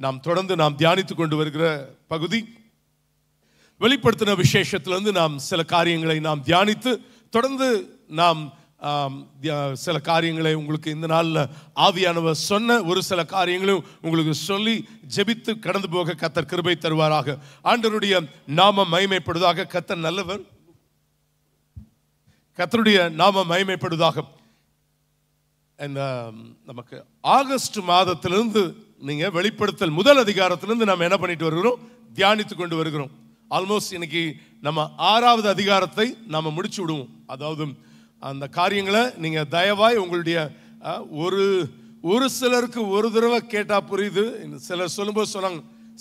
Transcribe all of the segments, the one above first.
நாம் தொடர்ந்து தியானித்துக் கொண்டு வருகிற பகுதி வெளிப்படுத்தின விசேஷத்திலிருந்து நாம் சில காரியங்களை நாம் தியானித்து தொடர்ந்து நாம் சில காரியங்களை உங்களுக்கு இந்த நாளில் ஆவியானவர் சொன்ன ஒரு சில காரியங்களையும் உங்களுக்கு சொல்லி ஜெபித்து கடந்து போக கர்த்தர் கிருபை தருவாராக. ஆண்டவருடைய நாமம் மகிமைப்படுவதாக. கர்த்தர் நல்லவர். கர்த்தருடைய நாமம் மகிமைப்படுவதாக. இந்த நமக்கு ஆகஸ்ட் மாதத்திலிருந்து நீங்க வெளிப்படுத்தல் முதல் அதிகாரத்திலிருந்து நாம் என்ன பண்ணிட்டு வருகிறோம், தியானித்து கொண்டு வருகிறோம். ஆல்மோஸ்ட் இன்னைக்கு நம்ம 6வது அதிகாரத்தை நாம முடிச்சு விடுவோம். அதாவது அந்த காரியங்களை நீங்க தயவாய் உங்களுடைய ஒரு சிலருக்கு ஒரு தடவை கேட்டா புரியுது, சிலர் சொல்லும்போது சொன்னாங்க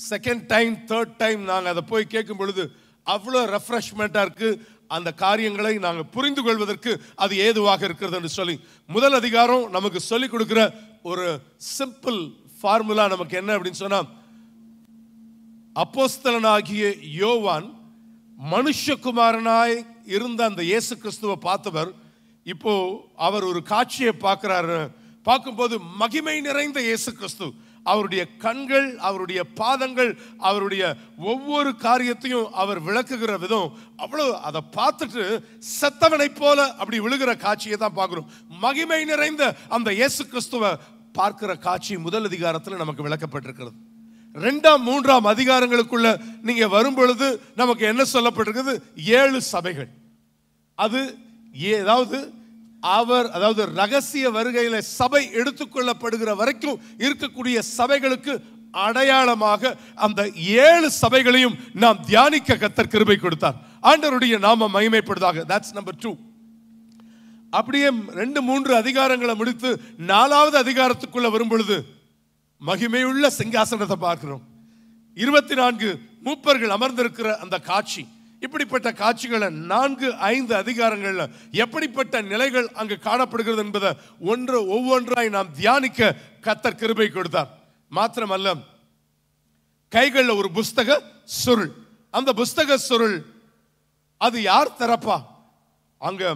செகண்ட் டைம் தேர்ட் டைம் நாங்கள் அதை போய் கேட்கும் பொழுது அவ்வளோ ரெஃப்ரெஷ்மெண்ட்டாக இருக்கு. அந்த காரியங்களை நாங்கள் புரிந்து கொள்வதற்கு அது ஏதுவாக இருக்கிறது என்று சொல்லி முதல் அதிகாரம் நமக்கு சொல்லிக் கொடுக்கிற ஒரு சிம்பிள் ஃபார்முலா நமக்கு என்ன அப்படின்னு சொன்னா, அப்போஸ்தலனாகிய யோவான் மனுஷகுமாரனாய் இருந்த அந்த இயேசு கிறிஸ்துவை பார்த்தவர் இப்போ அவர் ஒரு காட்சியை பார்க்கிறாரு. பார்க்கும்போது மகிமை நிறைந்த இயேசு கிறிஸ்து, அவருடைய கண்கள், அவருடைய பாதங்கள், அவருடைய ஒவ்வொரு காரியத்தையும் அவர் விளக்குகிற விதம் அவ்வளவு, அதை பார்த்துட்டு செத்தவனை போல அப்படி விழுகிற காட்சியை தான் பார்க்கிறோம். மகிமை நிறைந்த அந்த இயேசு கிறிஸ்துவை பார்க்கிற காட்சி முதல் அதிகாரத்தில் நமக்கு விளக்கப்பட்டிருக்கிறது. 2ஆம் 3ஆம் அதிகாரங்களுக்குள்ள நீங்க வரும் பொழுது நமக்கு என்ன சொல்லப்பட்டிருக்கிறது, 7 சபைகள். அது அதாவது ரகசிய வருகையில சபை எடுத்துக்கொள்ளப்படுகிற வரைக்கும் இருக்கக்கூடிய சபைகளுக்கு அடையாளமாக அந்த 7 சபைகளையும் நாம் தியானிக்க கர்த்தர் கிருபை கொடுத்தார். ஆண்டவருடைய நாமம் மகிமைப்படுவதாக. That's number 2. அப்படியே 2-3 அதிகாரங்களை முடித்து 4வது அதிகாரத்துக்குள்ள வரும் பொழுது மகிமையுள்ள சிங்காசனத்தை பார்க்கிறோம். 24 மூப்பர்கள் அமர்ந்திருக்கிற அந்த காட்சி. இப்படிப்பட்ட காட்சிகளை 4-5 அதிகாரங்கள்ல எப்படிப்பட்ட நிலைகள் அங்கு காணப்படுகிறது என்பதை ஒவ்வொன்றாய் நாம் தியானிக்க கர்த்தர் கிருபை கொடுத்தார். மாத்திரமல்ல, கைகள்ல ஒரு புஸ்தக சுருள். அந்த புஸ்தக சுருள் அது யார் திறப்பா? அங்க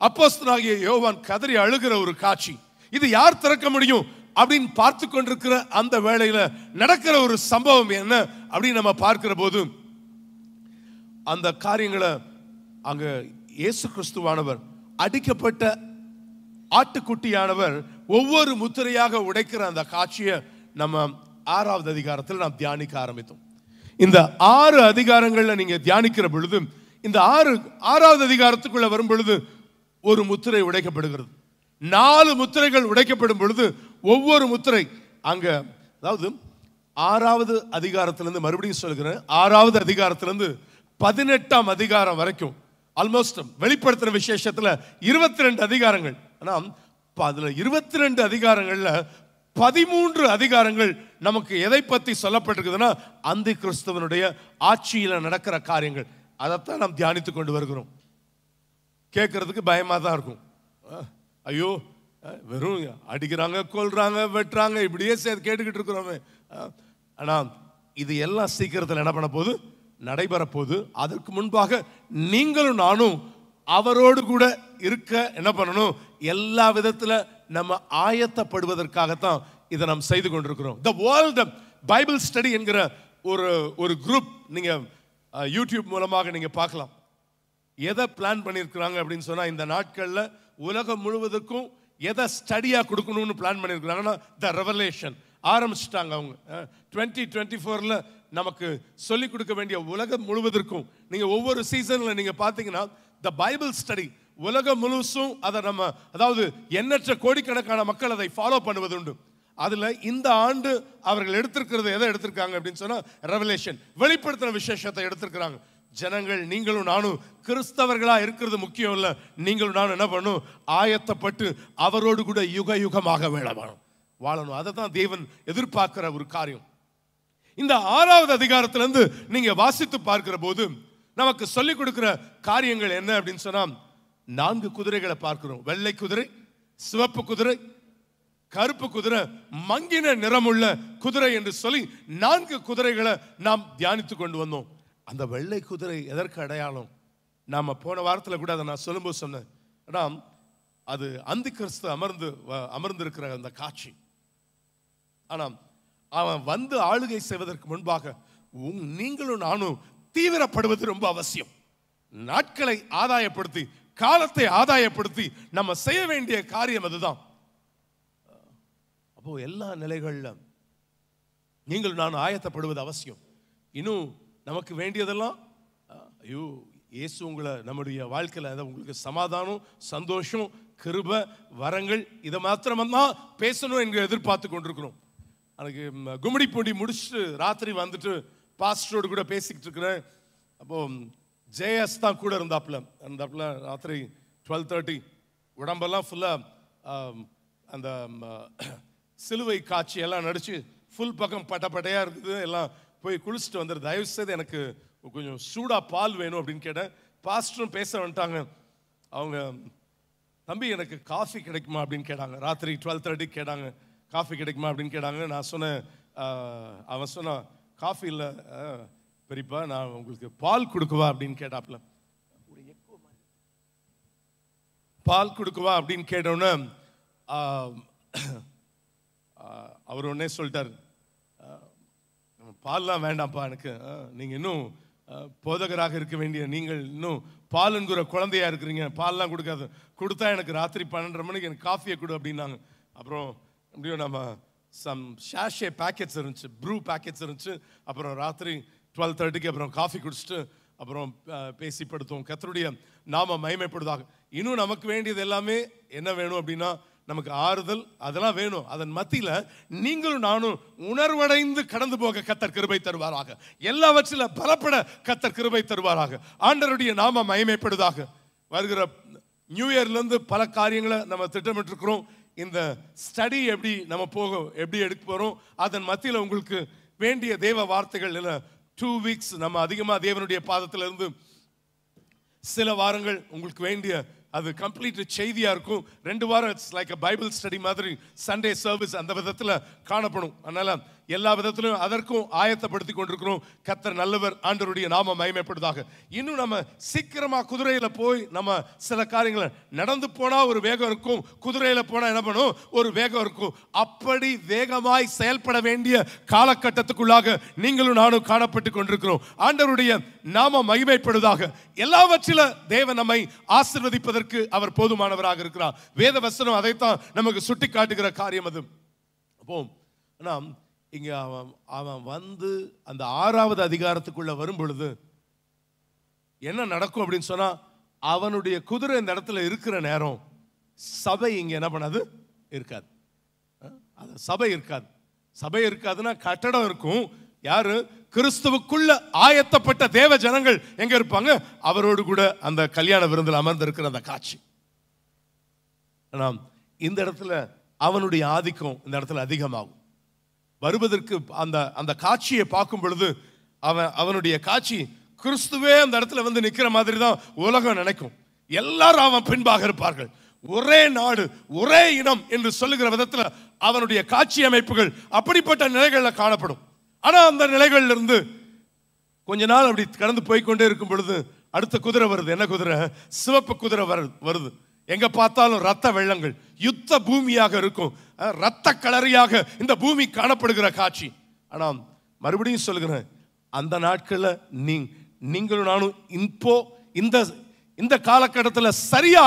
அப்போஸ்தலனாகிய யோவான் கதறி அழுகிற ஒரு காட்சி. இது யார் திறக்க முடியும் அப்படின்னு பார்த்து கொண்டிருக்கிற அந்த வேளையில நடக்கிற ஒரு சம்பவம் என்ன அப்படின்னு நம்ம பார்க்கிற போது அந்த காரியங்களை அங்க இயேசு கிறிஸ்துவானவர் அடிக்கப்பட்ட ஆட்டுக்குட்டியானவர் ஒவ்வொரு முத்திரையாக உடைக்கிற அந்த காட்சியை நம்ம 6வது அதிகாரத்தில் நாம் தியானிக்க ஆரம்பித்தோம். இந்த 6 அதிகாரங்கள்ல நீங்க தியானிக்கிற பொழுது இந்த 6வது அதிகாரத்துக்குள்ள வரும் பொழுது ஒரு முத்திரை உடைக்கப்படுகிறது. 4 முத்திரைகள் உடைக்கப்படும் பொழுது ஒவ்வொரு முத்திரை அங்க, அதாவது 6வது அதிகாரத்திலிருந்து மறுபடியும் சொல்கிறேன், 6வது அதிகாரத்திலிருந்து 18ஆம் அதிகாரம் வரைக்கும் ஆல்மோஸ்ட் வெளிப்படுத்தின விசேஷத்துல 22 அதிகாரங்கள். ஆனா அதுல 22 அதிகாரங்கள்ல 13 அதிகாரங்கள் நமக்கு எதை பத்தி சொல்லப்பட்டிருக்குதுன்னா, அந்தி கிறிஸ்துவனுடைய ஆட்சியில நடக்கிற காரியங்கள். அதைத்தான் நாம் தியானித்துக் கொண்டு வருகிறோம். கேட்கறதுக்கு பயமா தான் இருக்கும். ஐயோ, வெறும் அடிக்கிறாங்க, கொல்றாங்க, வெட்டுறாங்க, இப்படியே கேட்டுக்கிட்டு இருக்கிறோமே. ஆனா இது எல்லாம் சீக்கிரத்தில் என்ன பண்ண போகுது, நடைபெற போகுது. அதற்கு முன்பாக நீங்களும் நானும் அவரோடு கூட இருக்க என்ன பண்ணணும், எல்லா விதத்துல நம்ம ஆயத்தப்படுவதற்காகத்தான் இதை நாம் செய்து கொண்டிருக்கிறோம். தி வேர்ல்ட் பைபிள் ஸ்டடி என்கிற ஒரு குரூப் நீங்க யூடியூப் மூலமாக நீங்க பார்க்கலாம். எதை பிளான் பண்ணியிருக்கிறாங்க அப்படின்னு சொன்னா, இந்த நாட்கள்ல உலகம் முழுவதுக்கும் எதை ஸ்டடியா கொடுக்கணும்னு பிளான் பண்ணியிருக்கிறாங்கன்னா த ரெவலேஷன் ஆரம்பிச்சுட்டாங்க. அவங்க 2024ல நமக்கு சொல்லிக் கொடுக்க வேண்டிய உலகம் முழுவதற்கும் நீங்க ஒவ்வொரு சீசன்ல நீங்க பாத்தீங்கன்னா த பைபிள் ஸ்டடி உலகம் முழுசும் அதை நம்ம, அதாவது எண்ணற்ற கோடிக்கணக்கான மக்கள் அதை ஃபாலோ பண்ணுவது உண்டு. அதுல இந்த ஆண்டு அவர்கள் எடுத்திருக்கிறது எதை எடுத்திருக்காங்க அப்படின்னு சொன்னா, ரெவலேஷன், வெளிப்படுத்தின விசேஷத்தை எடுத்திருக்கிறாங்க. ஜனங்கள், நீங்களும் நானும் கிறிஸ்தவர்களா இருக்கிறது முக்கியம் இல்ல, நீங்களும் நானும் என்ன பண்ணணும், ஆயத்தப்பட்டு அவரோடு கூட யுக யுகமாக வாழணும். அதை தான் தேவன் எதிர்பார்க்கிற ஒரு காரியம். இந்த 6வது அதிகாரத்திலிருந்து நீங்க வாசித்து பார்க்கிற போது நமக்கு சொல்லிக் கொடுக்கிற காரியங்கள் என்ன அப்படின்னு சொன்னா, 4 குதிரைகளை பார்க்கிறோம். வெள்ளை குதிரை, சிவப்பு குதிரை, கருப்பு குதிரை, மங்கின நிறமுள்ள குதிரை என்று சொல்லி 4 குதிரைகளை நாம் தியானித்து கொண்டு வந்தோம். அந்த வெள்ளை குதிரை எதற்கு அடையாளம்? நாம போன வாரத்தில் கூட அதை நான் சொல்லும்போது சொன்னேன், அது அந்தி கிறிஸ்து அமர்ந்திருக்கிற அந்த காட்சி. ஆனால் அவன் வந்து ஆளுகை செய்வதற்கு முன்பாக நீங்களும் நானும் தீவிரப்படுவது ரொம்ப அவசியம். நாட்களை ஆதாயப்படுத்தி, காலத்தை ஆதாயப்படுத்தி நம்ம செய்ய வேண்டிய காரியம் அதுதான். அப்போ எல்லா நிலைகள்ல நீங்கள் நான் ஆயத்தப்படுவது அவசியம். இன்னும் நமக்கு வேண்டியதெல்லாம், ஐயோ இயேசு உங்களை நம்முடைய வாழ்க்கையில் உங்களுக்கு சமாதானம், சந்தோஷம், கிருபை, வரங்கள் இதை மாத்திரம்தான் பேசணும் என்று எதிர்பார்த்து கொண்டிருக்கிறோம். எனக்கு கும்மிடி பூண்டி முடிச்சுட்டு ராத்திரி வந்துட்டு பாஸ்டரோடு கூட பேசிக்கிட்டு இருக்கிறேன். அப்போ ஜேஎஸ் தான் கூட இருந்தாப்புல ராத்திரி 12:30 உடம்பெல்லாம் ஃபுல்லாக அந்த சிலுவை காட்சி எல்லாம் நடிச்சு ஃபுல் பக்கம் பட்டையா இருக்குது. எல்லாம் போய் குளிச்சுட்டு வந்துரு, தயவு செய்து எனக்கு கொஞ்சம் சூடா பால் வேணும் அப்படின்னு கேட்டேன். பாஸ்டரும் பேச வந்துட்டாங்க. அவங்க தம்பி எனக்கு காஃபி கிடைக்குமா அப்படின்னு கேட்டாங்க. ராத்திரி 12:30 கேட்டாங்க, காஃபி கிடைக்குமா அப்படின்னு கேட்டாங்க. நான் சொன்னேன், அவன் சொன்னான் காஃபி இல்லை பெரியப்பா, நான் உங்களுக்கு பால் கொடுக்குவா அப்படின்னு கேட்டாப்புல. பால் கொடுக்குவா அப்படின்னு கேட்டோன்னே அவர் உடனே சொல்லிட்டார், பால்லாம் வேண்டாம்ப்பா எனக்கு, நீங்கள் இன்னும் போதகராக இருக்க வேண்டிய நீங்கள் இன்னும் பால் என்கிற குழந்தையா இருக்கிறீங்க, பால்லாம் கொடுத்தா எனக்கு ராத்திரி 12:30 மணிக்கு எனக்கு காஃபியை கொடு அப்படின்னாங்க. அப்புறம் எப்படியும் நம்ம சம் ஷாஷே பேக்கெட்ஸ் இருந்துச்சு, ப்ரூ பேக்கெட்ஸ் இருந்துச்சு. அப்புறம் ராத்திரி 12:30 அப்புறம் காஃபி குடிச்சிட்டு அப்புறம் பேசி படுத்தோம். கர்த்தருடைய நாம மகிமைப்படுவதாக. இன்னும் நமக்கு வேண்டியது எல்லாமே என்ன வேணும் அப்படின்னா, நமக்கு ஆறுதல் அதெல்லாம் வேணும். அதன் மத்தியில நீங்களும் நானும் உணர்வடைந்து கடந்து போக கர்த்தர் கிருபை தருவாராக. எல்லாவற்றிலும் பலப்பட கர்த்தர் கிருபை தருவாராக. ஆண்டவருடைய நாம மகிமைப்படுவதாக. வருகிற நியூ இயர்ல இருந்து பல காரியங்களை நம்ம திட்டமிட்டு இருக்கிறோம். இந்த ஸ்டடி எப்படி எடுக்க போறோம், அதன் மத்தியில் உங்களுக்கு வேண்டிய தேவ வார்த்தைகள் 2 weeks நம்ம அதிகமாக தேவனுடைய பாதத்தில் இருந்து சில வாரங்கள் உங்களுக்கு வேண்டிய அது கம்ப்ளீட் செய்தியா இருக்கும். 2 வாரம் it's like a Bible study மாதிரி சண்டே சர்வீஸ் அந்த விதத்தில் காணப்படும். அதனால எல்லா விதத்திலும் அதற்கும் ஆயத்தப்படுத்தி கொண்டிருக்கிறோம். கர்த்தர் நல்லவர், ஆண்டவருடைய நாம மகிமைப்படுவதாக. இன்னும் நம்ம சீக்கிரமா குதிரையில போய் நம்ம சில காரியங்களை நடந்து போனா ஒரு வேகம் இருக்கும், குதிரையில போனா என்ன பண்ணும், ஒரு வேகம் இருக்கும். அப்படி வேகமாய் செயல்பட வேண்டிய காலகட்டத்துக்குள்ளாக நீங்களும் நானும் காணப்பட்டு கொண்டிருக்கிறோம். ஆண்டவருடைய நாம மகிமைப்படுவதாக. எல்லாவற்றிலும் தேவன் நம்மை ஆசீர்வதிப்பதற்கு அவர் போதுமானவராக இருக்கிறார். வேத வசனம் அதைத்தான் நமக்கு சுட்டி காட்டுகிற காரியம் அது. அப்போ நாம் இங்க அவன் வந்து அந்த 6வது அதிகாரத்துக்குள்ள வரும் பொழுது என்ன நடக்கும் அப்படின்னு சொன்னா, அவனுடைய குதிரை இந்த இடத்துல இருக்கிற நேரம் சபை இங்க என்ன பண்ணாது, இருக்காது. சபை இருக்காது. சபை இருக்காதுன்னா கட்டடம் இருக்கும். யாரு? கிறிஸ்துவுக்குள்ள ஆயத்தப்பட்ட தேவ ஜனங்கள் எங்க இருப்பாங்க? அவரோடு கூட அந்த கல்யாண விருந்தில் அமர்ந்திருக்கிற அந்த காட்சி. இந்த இடத்துல அவனுடைய ஆதிக்கம் இந்த இடத்துல அதிகமாகும். வருவதற்கு அந்த காட்சியை பார்க்கும் பொழுது அவனுடைய காட்சி கிறிஸ்துவே அந்த இடத்துல வந்து நிக்கிற மாதிரி தான் உலகம் நினைக்கும். எல்லாரும் அவன் பின்பாக இருப்பார்கள். ஒரே நாடு, ஒரே இனம் என்று சொல்லுகிற விதத்தில் அவனுடைய காட்சி அமைப்புகள் அப்படிப்பட்ட நிலைகளில் காணப்படும். ஆனா அந்த நிலைகள்ல இருந்து கொஞ்ச நாள் அப்படி கடந்து போய்கொண்டே இருக்கும் பொழுது அடுத்த குதிரை வருது. என்ன குதிரை? சிவப்பு குதிரை வருது. எங்க பார்த்தாலும் ரத்த வெள்ளங்கள், யுத்த பூமியாக இருக்கும், ரத்த கலரியாக இந்த பூமி காணப்படுகிற காட்சி. ஆனா மறுபடியும் சொல்லுகிறேன், அந்த நாட்கள்ல நீங்களும் நானும் இப்போ இந்த காலகட்டத்தில் சரியா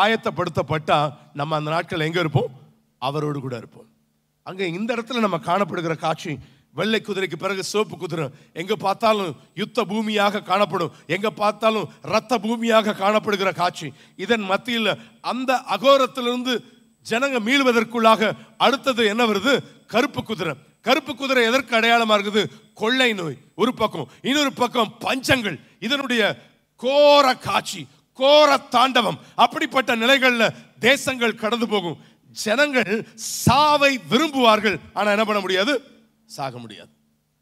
ஆயத்தப்படுத்தப்பட்டா நம்ம அந்த நாட்கள் எங்க இருப்போம்? அவரோடு கூட இருப்போம். அங்க இந்த இடத்துல நம்ம காணப்படுகிற காட்சி, வெள்ளை குதிரைக்கு பிறகு சிவப்பு குதிரை, எங்க பார்த்தாலும் யுத்த பூமியாக காணப்படும், எங்க பார்த்தாலும் ரத்த பூமியாக காணப்படுகிற காட்சி. இதன் மத்தியில் அந்த அகோரத்திலிருந்து ஜனங்க மீள்வதற்குள்ளாக அடுத்தது என்ன வருது? கருப்பு குதிரை. கருப்பு குதிரை எதற்கு அடையாளமா இருக்குது? கொள்ளை நோய் ஒரு பக்கம், இன்னொரு பக்கம் பஞ்சங்கள். இதனுடைய கோர காட்சி, கோர தாண்டவம். அப்படிப்பட்ட நிலைகள்ல தேசங்கள் கடந்து போகும். ஜனங்கள் சாவை விரும்புவார்கள், ஆனா என்ன பண்ண முடியாது? சாக முடியாது.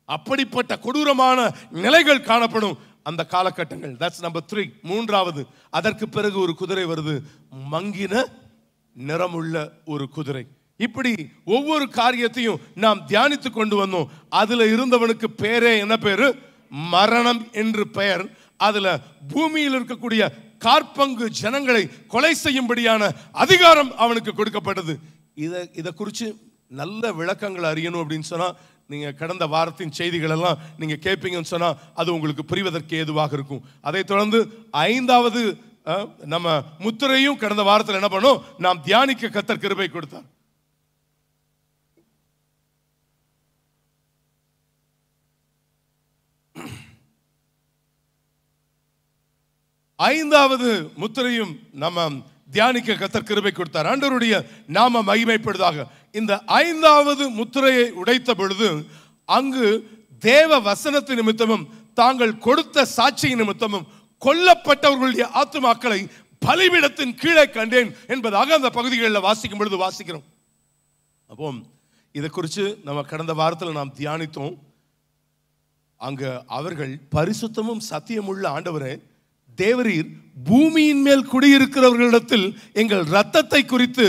அப்படிப்பட்ட கொடூரமான நிலைகள் காணப்படும் அந்த காலகட்டங்கள். That's number 3. 3வது, அதற்கு பிறகு ஒரு குதிரை வருது, மங்கின நிறமுள்ள ஒரு குதிரை. இப்படி ஒவ்வொரு காரியத்தையும் நாம் தியானித்து கொண்டு வந்தோம். அதுல இருந்தவனுக்கு பேரே என்ன பேரு? மரணம் என்று பெயர். அதுல பூமியில் இருக்கக்கூடிய காற்பங்கு ஜனங்களை கொலை செய்யும்படியான அதிகாரம் அவனுக்கு கொடுக்கப்பட்டது. இதை குறித்து நல்ல விளக்கங்கள் அறியணும் அப்படின்னு சொன்னா நீங்க கடந்த வாரத்தின் செய்திகள் எல்லாம் நீங்க கேட்பீங்கன்னு சொன்னா அது உங்களுக்கு புரிவதற்கு ஏதுவாக இருக்கும். அதை தொடர்ந்து 5வது நம்ம முத்திரையும் கடந்த வாரத்தில் என்ன பண்ணோம், நாம் தியானிக்க கர்த்தர் கிருபை கொடுத்தார். ஐந்தாவது முத்திரையும் நம்ம தியானிக்க கர்த்தர் கிருபை கொடுத்தார். ஆண்டவருடைய நாம மகிமைப்படுவதாக. இந்த 5வது முத்திரையை உடைத்த பொழுது அங்கு தேவ வசனத்து நிமித்தமும் தாங்கள் கொடுத்த சாட்சி நிமித்தமும் கொல்லப்பட்டவர்களுடைய ஆத்துமாக்களை பலிபீடத்தின் கீழே கண்டேன் என்பதாக அந்த பகுதிகளில் வாசிக்கும் பொழுது வாசிக்கிறோம். அப்போ இதை குறித்து நம்ம கடந்த வாரத்தில் நாம் தியானித்தோம். அங்க அவர்கள் பரிசுத்தமும் சத்தியமுள்ள ஆண்டவரே தேவரீர் பூமியின் மேல் குடியிருக்கிறவர்களிடத்தில் எங்கள் இரத்தத்தை குறித்து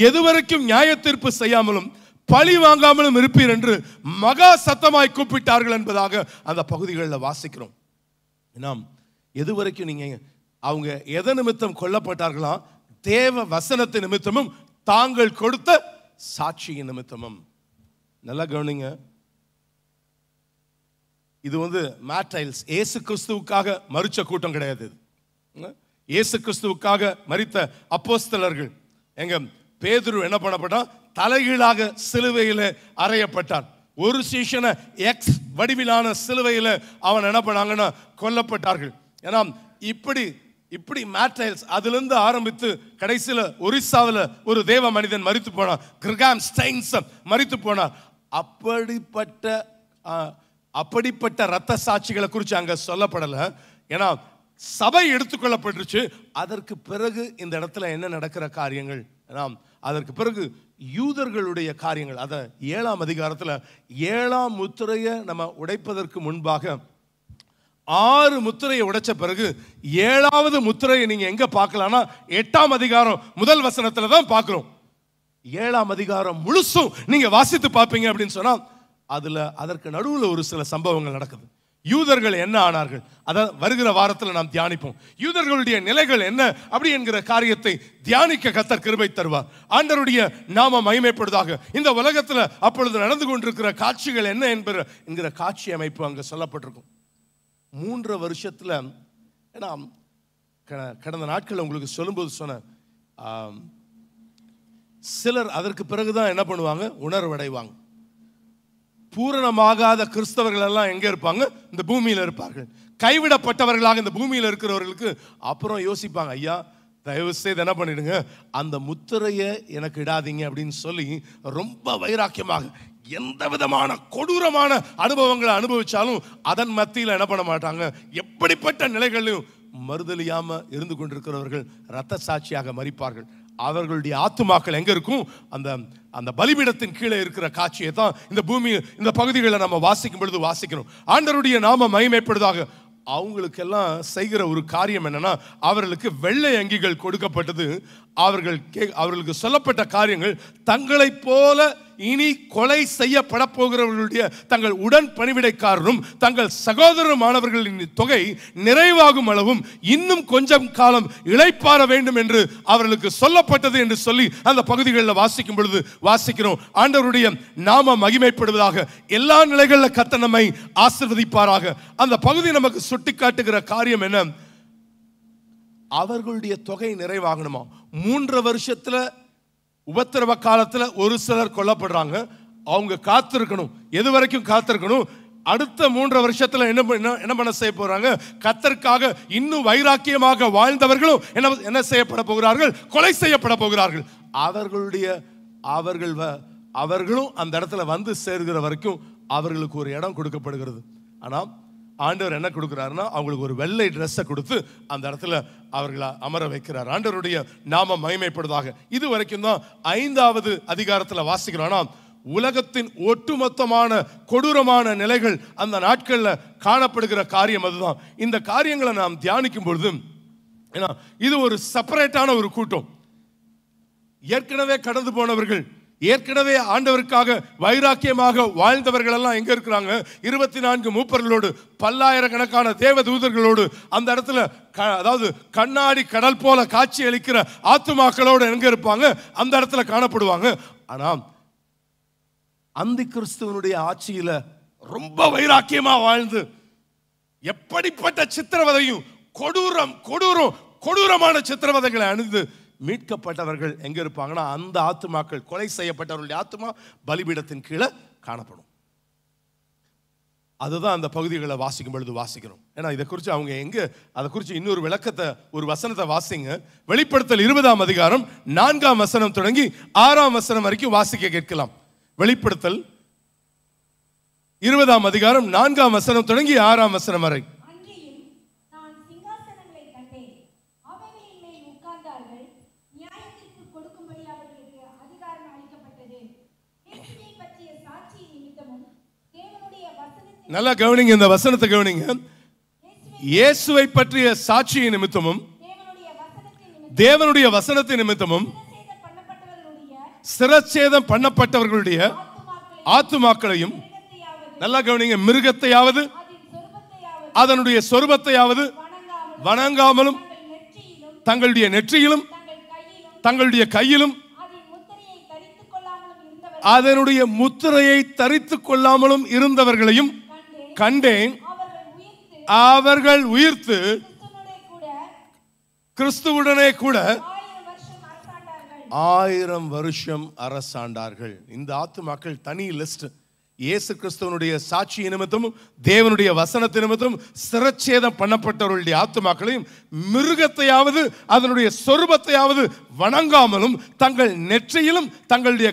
எதுவரைக்கும் நியாய தீர்ப்பு செய்யாமலும் பழி வாங்காமலும் இருப்பீர் என்று மகா சத்தமாய் கூப்பிட்டார்கள் என்பதாக அந்த பகுதிகளில் வாசிக்கிறோம். நாம் எதுவரைக்கும் நீங்க அவங்க எதை நிமித்தம் கொல்லப்பட்டார்களா, தேவ வசனத்தை நிமித்தமும் தாங்கள் கொடுத்த சாட்சியின் நிமித்தமும். நல்லா கவனிங்க, இது மேட்டைல்ஸ் இயேசு கிறிஸ்துவுக்காக மரிச்ச கூட்டம் கிடையாது. இயேசு கிறிஸ்துவுக்காக மரித்த அப்போஸ்தலர்கள். எங்க பேதுரு என்ன பண்ணப்பட்டா, தலைகீழாக சிலுவையில் அறையப்பட்டார். ஒரு சீஷனை எக்ஸ் வடிவிலான சிலுவையில் அவன் என்ன பண்ணாங்கன்னா கொல்லப்பட்டார்கள். ஏன்னா இப்படி மேட்டைல்ஸ் அதிலிருந்து ஆரம்பித்து கடைசியில் ஒரிசாவில் ஒரு தேவ மனிதன் மரித்து போனார், கிரகாம் ஸ்டைன்ஸ் மரித்து போனார். அப்படிப்பட்ட ரத்த சாட்சிகளை குறித்து அங்க சொல்லப்படலை. ஏன்னா சபை எடுத்துக்கொள்ளப்பட்டுருச்சு. அதற்கு பிறகு இந்த இடத்துல என்ன நடக்கிற காரியங்கள், அதற்கு பிறகு யூதர்களுடைய காரியங்கள். அதை 7ஆம் அதிகாரத்தில் 7ஆம் முத்திரையை நம்ம உடைப்பதற்கு முன்பாக 6 முத்திரையை உடைச்ச பிறகு 7வது முத்திரையை நீங்க எங்க பார்க்கலாம்னா 8ஆம் அதிகாரம் முதல் வசனத்துல தான் பார்க்கிறோம். 7ஆம் அதிகாரம் முழுசும் நீங்க வாசித்து பார்ப்பீங்க அப்படின்னு சொன்னா அதற்கு நடுவில் ஒரு சில சம்பவங்கள் நடக்குது. யூதர்கள் என்ன ஆனார்கள், அதை வருகிற வாரத்தில் நாம் தியானிப்போம். யூதர்களுடைய நிலைகள் என்ன அப்படி என்கிற காரியத்தை தியானிக்க கர்த்தர் கிருபை தருவார். ஆண்டவருடைய நாம மகிமைப்படுவதாக. இந்த உலகத்தில் அப்பொழுது நடந்து கொண்டிருக்கிற காட்சிகள் என்ன என்கிற காட்சி அமைப்பு அங்க சொல்லப்பட்டிருக்கும். 3 வருஷத்துல, ஏன்னா கடந்த நாட்கள் உங்களுக்கு சொல்லும்போது சொன்ன சிலர் அதற்கு பிறகுதான் என்ன பண்ணுவாங்க, உணர்வடைவாங்க. பூரணமாகாத கிறிஸ்தவர்கள் எல்லாம் எங்க இருப்பாங்க, இந்த பூமியில இருப்பார்கள். கைவிடப்பட்டவர்களாக இந்த பூமியில இருக்கிறவர்களுக்கு அப்புறம் யோசிப்பாங்க, ஐயா தயவு செய்து என்ன பண்ணிடுங்க, அந்த முத்திரையை எனக்கு இடாதீங்க அப்படின்னு சொல்லி ரொம்ப வைராக்கியமாக எந்த விதமான கொடூரமான அனுபவங்களை அனுபவிச்சாலும் அதன் மத்தியில் என்ன பண்ண மாட்டாங்க. எப்படிப்பட்ட நிலைகளிலும் மறுதலியாம இருந்து கொண்டிருக்கிறவர்கள் இரத்த சாட்சியாக மரிப்பார்கள். அவர்களுடைய ஆத்துமாக்கள் எங்க இருக்கும், அந்த பலிபீடத்தின் கீழே இருக்கிற காட்சியை தான் இந்த பகுதிகளில் நம்ம வாசிக்கும் பொழுது வாசிக்கிறோம். ஆண்டவருடைய நாம மகிமைப்படுவதாக. அவங்களுக்கெல்லாம் செய்கிற ஒரு காரியம் என்னன்னா, அவர்களுக்கு வெள்ளை அங்கிகள் கொடுக்கப்பட்டது. அவர்களுக்கு சொல்லப்பட்ட காரியங்கள், தங்களை போல இனி கொலை செய்யப்பட போகிறவர்களுடைய தங்கள் உடன் பணிவிடைக்காரரும் தங்கள் சகோதரமானவர்களின் தொகை நிறைவாகும் அளவும் இன்னும் கொஞ்சம் காலம் இளைப்பாற வேண்டும் என்று அவர்களுக்கு சொல்லப்பட்டது என்று சொல்லி அந்த பகுதிகளில் வாசிக்கும் பொழுது வாசிக்கிறோம். ஆண்டவருடைய நாம மகிமைப்படுவதாக. எல்லா நிலைகளில் கர்த்தர் நம்மை ஆசீர்வதிப்பாராக. அந்த பகுதி நமக்கு சுட்டி காட்டுகிற காரியம் என்ன, அவர்களுடைய தொகை நிறைவாகணுமா. 3 வருஷத்துல உபத்திரவ காலத்துல ஒரு சிலர் கொல்லப்படுறாங்க. அவங்க காத்திருக்கணும். எது வரைக்கும் காத்திருக்கணும், அடுத்த 3 வருஷத்துல என்ன பண்ண செய்ய போறாங்க, கர்த்தருக்காக இன்னும் வைராக்கியமாக வாழ்ந்தவர்களும் என்ன செய்யப்பட போகிறார்கள், கொலை செய்யப்பட போகிறார்கள். அவர்களும் அந்த இடத்துல வந்து சேர்கிற வரைக்கும் அவர்களுக்கு ஒரு இடம் கொடுக்கப்படுகிறது. ஆனா ஆண்டவர் என்ன கொடுக்கிறாருன்னா, அவங்களுக்கு ஒரு வெள்ளை ட்ரெஸ்ஸை கொடுத்து அந்த இடத்துல அவர்களை அமர வைக்கிறார். ஆண்டவருடைய நாம மகிமைப்படுவதாக. இது வரைக்கும் தான் 5வது அதிகாரத்தில் வாசிக்கிறோம். உலகத்தின் ஒட்டுமொத்தமான கொடூரமான நிலைகள் அந்த நாட்களில் காணப்படுகிற காரியம் அதுதான். இந்த காரியங்களை நாம் தியானிக்கும் பொழுது இது ஒரு செப்பரேட்டான ஒரு கூட்டம். ஏற்கனவே கடந்து போனவர்கள், ஏற்கனவே ஆண்டவருக்காக வைராக்கியமாக வாழ்ந்தவர்கள் எல்லாம் எங்க இருக்கிறாங்க, 24 மூப்பர்களோடு பல்லாயிரக்கணக்கான தேவ தூதர்களோடு அந்த இடத்துல, அதாவது கண்ணாடி கடல் போல காட்சி அளிக்கிற ஆத்துமாக்களோடு எங்க இருப்பாங்க, அந்த இடத்துல காணப்படுவாங்க. ஆனா அந்தி கிறிஸ்துவனுடைய ஆட்சியில ரொம்ப வைராக்கியமா வாழ்ந்து எப்படிப்பட்ட சித்திரவதையும் கொடூரமான சித்திரவதைகளை அணிந்து மீட்கப்பட்டவர்கள் எங்க இருப்பாங்கன்னா, அந்த ஆத்துமாக்கள், கொலை செய்யப்பட்டவர்களுடைய ஆத்துமா பலிபீடத்தின் கீழே காணப்படும். அதுதான் அந்த பகுதிகளை வாசிக்கும் பொழுது வாசிக்கிறோம். ஏன்னா இதை குறித்து அவங்க அதை குறித்து இன்னொரு விளக்கத்தை, ஒரு வசனத்தை வாசிங்க. வெளிப்படுத்தல் 20ஆம் அதிகாரம் 4ஆம் வசனம் தொடங்கி 6ஆம் வசனம் வரைக்கும் வாசிக்க கேட்கலாம். வெளிப்படுத்தல் 20ஆம் அதிகாரம் 4ஆம் வசனம் தொடங்கி 6ஆம் வசனம் வரை. நல்லா கவனிங்க, இந்த வசனத்தை கவனிங்க. இயேசுவை பற்றிய சாட்சியின் நிமித்தமும் தேவனுடைய வசனத்தின் நிமித்தமும் சிரச்சேதம் பண்ணப்பட்டவர்களுடைய ஆத்துமாக்களையும், நல்லா கவனிங்க, மிருகத்தையாவது அதனுடைய சொரூபத்தையாவது வணங்காமலும் தங்களுடைய நெற்றியிலும் தங்களுடைய கையிலும் அதனுடைய முத்திரையை தரித்துக் கொள்ளாமலும் இருந்தவர்களையும் கண்டேன். அவர்கள் உயிர்த்து கிறிஸ்துவுடனே கூட 1000 வருஷம் அரசாண்டார்கள். இந்த ஆத்துமாக்கள் தனி லிஸ்ட். இயேசு கிறிஸ்துவனுடைய சாட்சி நிமித்தமும் தேவனுடைய வசனத்தின் நிமித்தமும் சிரச்சேதம் பண்ணப்பட்டவர்களுடைய ஆத்துமாக்களையும் மிருகத்தையாவது அதனுடைய சொரூபத்தையாவது வணங்காமலும் தங்கள் நெற்றியிலும் தங்களுடைய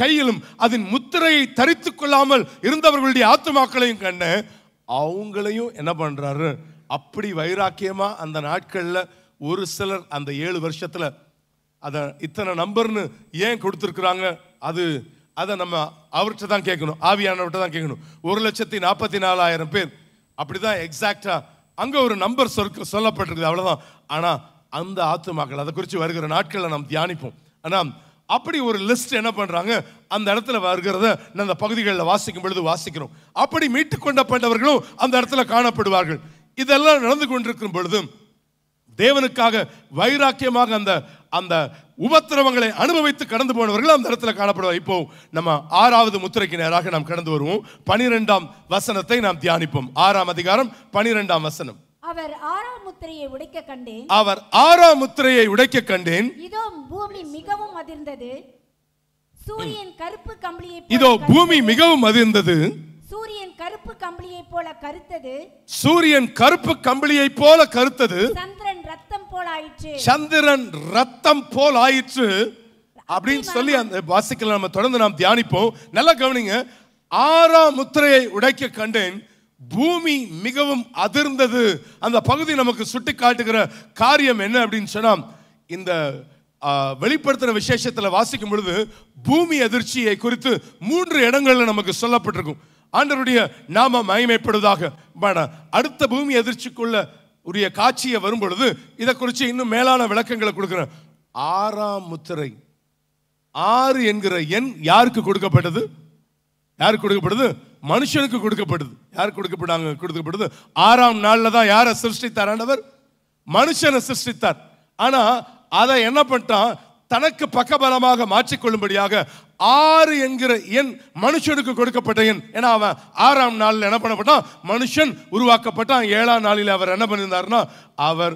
கையிலும் அதன் முத்திரையை தரித்துக் கொள்ளாமல் இருந்தவர்களுடைய ஆத்துமாக்களையும் கண்ட. அவங்களையும் என்ன பண்றாரு, அப்படி வைராக்கியமா அந்த நாட்கள்ல ஒரு சிலர் அந்த 7 வருஷத்துல அதை இத்தனை நம்பர்னு ஏன் கொடுத்துருக்குறாங்க, அதை நம்ம அவர்கிட்ட தான் கேட்கணும், ஆவியானவர்கிட்ட தான் கேட்கணும். 1,44,000 பேர், அப்படிதான் எக்ஸாக்டா அங்க ஒரு நம்பர் சொல்லப்பட்டிருக்குது, அவ்வளவுதான். ஆனா அந்த ஆத்துமாக்கள், அதை குறித்து வருகிற நாட்களில் நாம் தியானிப்போம். ஆனா அப்படி ஒரு லிஸ்ட் என்ன பண்றாங்க, அந்த இடத்துல வருகிறத அந்த பகுதிகளில் வாசிக்கும் பொழுது வாசிக்கிறோம். அப்படி மீட்டுக் கொண்டப்பட்டவர்களும் அந்த இடத்துல காணப்படுவார்கள். இதெல்லாம் நடந்து கொண்டிருக்கும் பொழுதும் தேவனுக்காக வைராக்கியமாக அந்த உபத்திரவங்களை அனுபவித்து கடந்து போனவர்கள் அந்த இடத்துல காணப்படுவார். இப்போ நம்ம 6வது முத்திரைக்கு நேராக நாம் கடந்து வருவோம். 12ஆம் வசனத்தை நாம் தியானிப்போம். 6ஆம் அதிகாரம் 12ஆம் வசனம். அவர் 6ஆம் முத்திரையை உடைக்க கண்டேன். அவர் 6ஆம் முத்திரையை உடைக்க கண்டேன். இதோ பூமி மிகவும் அதிர்ந்தது. சூரியன் கருப்பு கம்பளியை இதோ பூமி மிகவும் அதிர்ந்தது. சூரியன் கருப்பு கம்பளியை போல கருத்தது. சூரியன் கருப்பு கம்பளியை போல கருத்தது. சந்திரன் ரத்தம் போல ஆயிற்று. சந்திரன் ரத்தம் போல் ஆயிற்று அப்படின்னு சொல்லி அந்த வாசிக்கல நம்ம தொடர்ந்து நாம் தியானிப்போம். நல்லா கவனிங்க. 6ஆம் முத்திரையை உடைக்க கண்டேன். பூமி மிகவும் அதிர்ந்தது. அந்த பகுதி நமக்கு சுட்டி காட்டுகிற காரியம் என்ன அப்படின்னு சொன்னா, இந்த வெளிப்படுத்துற விசேஷத்துல வாசிக்கும் பொழுது பூமி அதிர்ச்சியை குறித்து 3 இடங்கள்ல நமக்கு சொல்லப்பட்டிருக்கும். ஆண்டவருடைய நாம மகிமைப்படுவதாக. அடுத்த பூமி அதிர்ச்சிக்குள்ள உரிய காட்சியை வரும் பொழுது இதை குறித்து இன்னும் மேலான விளக்கங்களை கொடுக்கிறேன். 6ஆம் முத்திரை, 6 என்கிற எண் யாருக்கு கொடுக்கப்பட்டது? யாருக்கு கொடுக்கப்படுது? மனுஷனுக்கு கொடுக்கப்படுது. யாருக்கு கொடுக்கப்படுது? 6ஆம் நாள்ல தான் யாரை சிருஷ்டித்தார்? ஆண்டவர் மனுஷனை சிருஷ்டித்தார். ஆனா அதை என்ன பண்ணிட்டான், தனக்கு பக்கபலமாக மாற்றிக்கொள்ளும்படியாக 6 என்கிற எண் மனுஷனுக்கு கொடுக்கப்பட்ட எண். ஏன்னா அவன் 6ஆம் நாளில் என்ன பண்ணப்பட்டான், மனுஷன் உருவாக்கப்பட்டான். 7ஆம் நாளில் அவர் என்ன பண்ணியிருந்தாருன்னா அவர்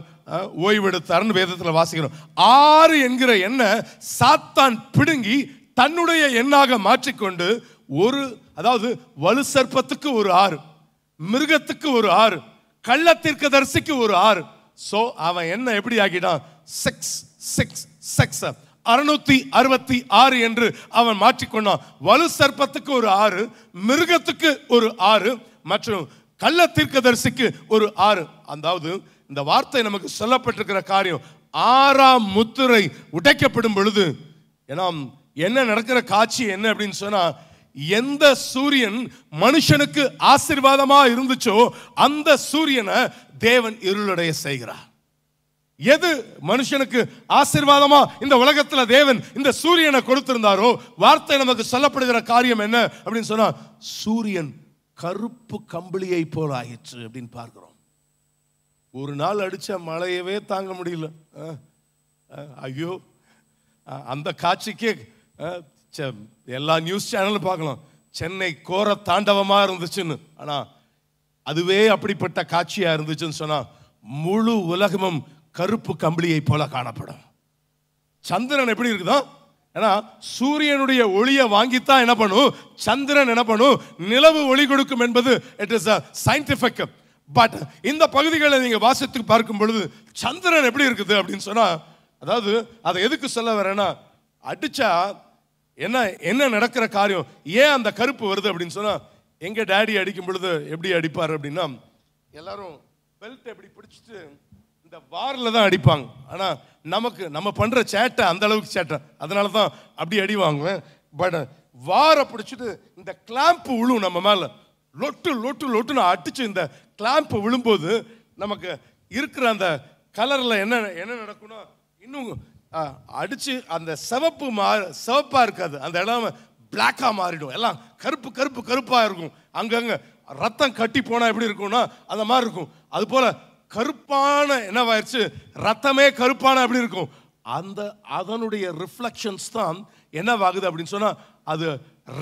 ஓய்வெடுத்தார்னு வேதத்தில் வாசிக்கிறோம். 6 என்கிற எண்ணை சாத்தான் பிடுங்கி தன்னுடைய எண்ணாக மாற்றிக்கொண்டு அதாவது வலு சர்ப்பத்துக்கு ஒரு 6, மிருகத்துக்கு ஒரு 6, கள்ள தீர்க்கதரிசிக்கு ஒரு 6. சோ அவன் என்ன எப்படி ஆக்கிட்டான், 666 என்று அவன் மாற்றிக்கொண்டான். வலு சர்ப்பத்துக்கு ஒரு 6, மிருகத்துக்கு ஒரு 6 மற்றும் கள்ள தீர்க்கதரிசிக்கு ஒரு 6. அதாவது இந்த வார்த்தை நமக்கு சொல்லப்பட்டிருக்கிற காரியம் 6ஆம் முத்திரை உடைக்கப்படும் பொழுது என்ன நடக்கிற காட்சி என்ன அப்படின்னு சொன்னா, எந்த சூரியன் மனுஷனுக்கு ஆசீர்வாதமா இருந்துச்சோ அந்த சூரியனை தேவன் இருளுடைய செய்கிறார். எது மனுஷனுக்கு ஆசீர்வாதமா இந்த உலகத்துல தேவன் இந்த சூரியனை கொடுத்திருந்தாரோ, வார்த்தை நமக்கு சொல்லப்படுகிற காரியம் என்ன அப்படின்னு சொன்னா, சூரியன் கருப்பு கம்பளியை போல ஆயிற்று அப்படின்னு பார்க்கிறோம். ஒரு நாள் அடிச்ச மழையவே தாங்க முடியல. ஐயோ, அந்த காட்சிக்கே எல்லா நியூஸ் சேனலும் பார்க்கலாம். சென்னை கோர தாண்டவமா இருந்துச்சுன்னு. ஆனா அதுவே அப்படிப்பட்ட காட்சியா இருந்துச்சுன்னு சொன்னா முழு உலகமும் கருப்பு கம்பளியை போல காணப்படும். சந்திரன் எப்படி இருக்குதா? ஏன்னா சூரியனுடைய ஒளியை வாங்கித்தான் என்ன பண்ணும் சந்திரன், என்ன பண்ணும் நிலவு ஒளி கொடுக்கும் என்பது இட் இஸ் சயின்டிபிக். பட் இந்த பகுதிகளை நீங்க வாசித்து பார்க்கும் பொழுது சந்திரன் எப்படி இருக்குது அப்படின்னு சொன்னா, அதாவது அதை எதுக்கு சொல்ல வரேன்னா, அடிச்சா என்ன என்ன நடக்கிற காரியம், ஏன் அந்த கருப்பு வருது அப்படின்னு சொன்னா, எங்க டேடி அடிக்கும் பொழுது எப்படி அடிப்பார் அப்படின்னா, எல்லாரும் பெல்ட் எப்படி பிடிச்சிட்டு இந்த வாரில் தான் அடிப்பாங்க. ஆனா நமக்கு நம்ம பண்ற சேட்டை அந்த அளவுக்கு சேட்டை, அதனால தான் அப்படி அடி வாங்குவேன். பட் வாரை பிடிச்சிட்டு இந்த கிளாம்ப் விழும் நம்ம மேல, லொட்டு லொட்டு லொட்டுன்னு அடிச்சு இந்த கிளாம்ப் விழும்போது நமக்கு இருக்கிற அந்த கலர்ல என்ன என்ன நடக்கும்னா, இன்னும் அடிச்சு அந்த சிவப்பா இருக்காது, அந்த இடம் பிளாக்கா மாறிடும், எல்லாம் கருப்பு கருப்பு கருப்பா இருக்கும். அங்கங்க ரத்தம் கட்டி போனா எப்படி இருக்கும்னா அந்த மாதிரி இருக்கும். அது போல கருப்பான என்னவாயிருச்சு, ரத்தமே கருப்பான எப்படி இருக்கும், அந்த அதனுடைய ரிஃப்ளெக்ஷன்ஸ் தான் என்னவாகுது அப்படின்னு சொன்னா, அது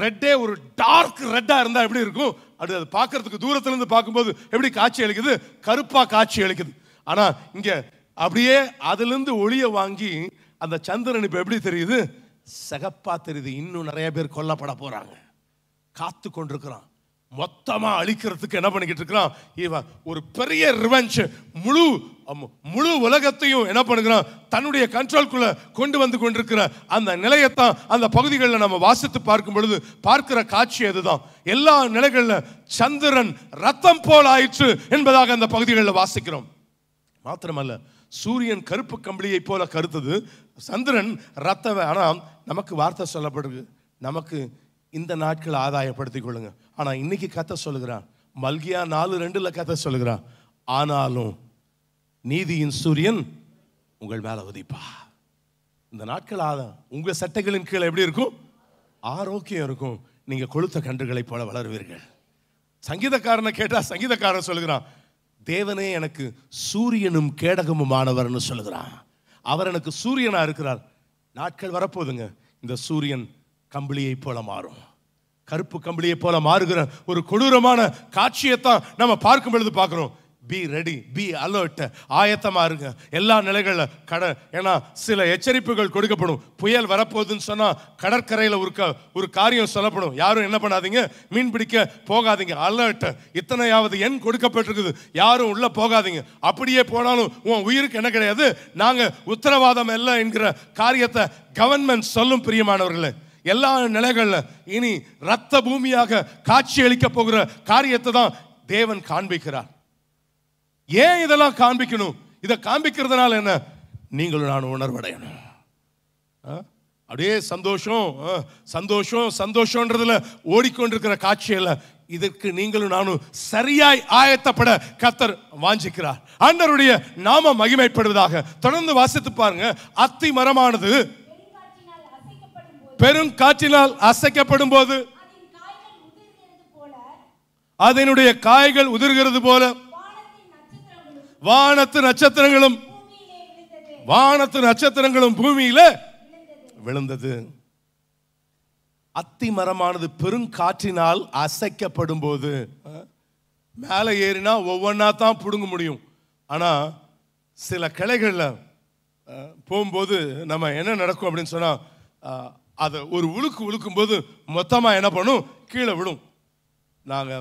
ரெட்டே ஒரு டார்க் ரெட்டா இருந்தா எப்படி இருக்கும், அது பார்க்கறதுக்கு தூரத்துல இருந்து பார்க்கும்போது எப்படி காட்சி அளிக்குது, கருப்பா காட்சி அளிக்குது. ஆனா இங்க அப்படியே அதுல இருந்து ஒளிய வாங்கி அந்த சந்திரன் இப்ப எப்படி தெரியுது, சிகப்பா தெரியுது. இன்னும் நிறைய பேர் கொல்லப்பட போறாங்க, காத்து கொண்டிருக்கிறான், மொத்தமா அழிக்கிறதுக்கு என்ன பண்ணிக்கிட்டு இருக்கிறான் இவன். ஒரு பெரிய ரிவெஞ்ச், முழு உலகத்தையும் என்ன பண்ணுகிறான் தன்னுடைய கண்ட்ரோல்குள்ள கொண்டு வந்து கொண்டிருக்கிற அந்த நிலையத்தான் அந்த பகுதிகளில் நம்ம வாசித்து பார்க்கும் பொழுது பார்க்கிற காட்சி அதுதான். எல்லா நிலைகளில் சந்திரன் ரத்தம் போல் ஆயிற்று என்பதாக அந்த பகுதிகளில் வாசிக்கிறோம். மாத்திரமல்ல, சூரியன் கருப்பு கம்பளியை போல கருத்தது, சந்திரன் ரத்த. ஆனா நமக்கு வார்த்தை சொல்லப்படுது, நமக்கு இந்த நாட்களை ஆதாயப்படுத்திக் கொள்ளுங்க. ஆனா இன்னைக்கு கதை சொல்லுகிறான், மல்கியா 4:2 கதை சொல்லுகிறான், ஆனாலும் நீதியின் சூரியன் உங்கள் மேல உதிப்பா. இந்த நாட்கள் உங்க சட்டைகளின் கீழே எப்படி இருக்கும், ஆரோக்கியம் இருக்கும், நீங்க கொழுத்த கன்றுகளை போல வளருவீர்கள். சங்கீதக்காரனை கேட்டா சங்கீதக்காரன் சொல்லுகிறான், தேவனே எனக்கு சூரியனும் கேடகமும் ஆனவர்னு சொல்லுகிறான். அவர் எனக்கு சூரியனா இருக்கிறார். நாட்கள் வரப்போதுங்க, இந்த சூரியன் கம்பளியை போல மாறும், கருப்பு கம்பளியை போல மாறுகிற ஒரு கொடூரமான காட்சியைத்தான் நம்ம பார்க்கும் பொழுது பார்க்கிறோம். பி ரெடி, பி அலர்ட், ஆயத்தமா இருங்க எல்லா நிலைகளில். ஏன்னா சில எச்சரிப்புகள் கொடுக்கப்படும். புயல் வரப்போகுதுன்னு சொன்னா கடற்கரையில் ஒரு காரியம் சொல்லப்படும், யாரும் என்ன பண்ணாதீங்க, மீன் பிடிக்க போகாதீங்க, அலர்ட், இத்தனையாவது எண் கொடுக்கப்பட்டிருக்குது, யாரும் உள்ள போகாதீங்க. அப்படியே போனாலும் உன் உயிருக்கு என்ன கிடையாது, நாங்க உத்தரவாதம் இல்லை என்கிற காரியத்தை கவர்மெண்ட் சொல்லும். பிரியமானவர்களே, எல்லா நிலைகளில் இனி ரத்த பூமியாக காட்சி அளிக்க போகிற காரியத்தை தான் தேவன் காண்பிக்கிறார். ஏன் இதெல்லாம் காண்பிக்கணும்? இதை காண்பிக்கிறதுனால என்ன, நீங்களும் நான் உணர்வடையணும். அப்படியே சந்தோஷம் சந்தோஷம் சந்தோஷம்ன்றதுல ஓடிக்கொண்டிருக்கிற காட்சியில இதற்கு நீங்களும் நானும் சரியாய் ஆயத்தப்பட கர்த்தர் வாஞ்சிக்கிறார். ஆண்டவருடைய நாம மகிமைப்படுவதாக. தொடர்ந்து வாசித்து பாருங்க. அத்தி மரமானது பெருங்காற்றினால் அசைக்கப்படும் போது அதனுடைய காய்கள் உதிர்கிறது போல வானத்து நட்சத்திரங்களும் பூமியில விழுந்தது. அத்தி மரமானது பெருங்காற்றினால் அசைக்கப்படும் போது, மேலே ஏறினா ஒவ்வொன்னா தான் புடுங்க முடியும். ஆனா சில கிளைகள்ல போகும்போது நம்ம என்ன நடக்கும் அப்படின்னு சொன்னா, அதை ஒரு உழுக்கும் போது மொத்தமா என்ன பண்ணும், கீழே விழும். நாங்க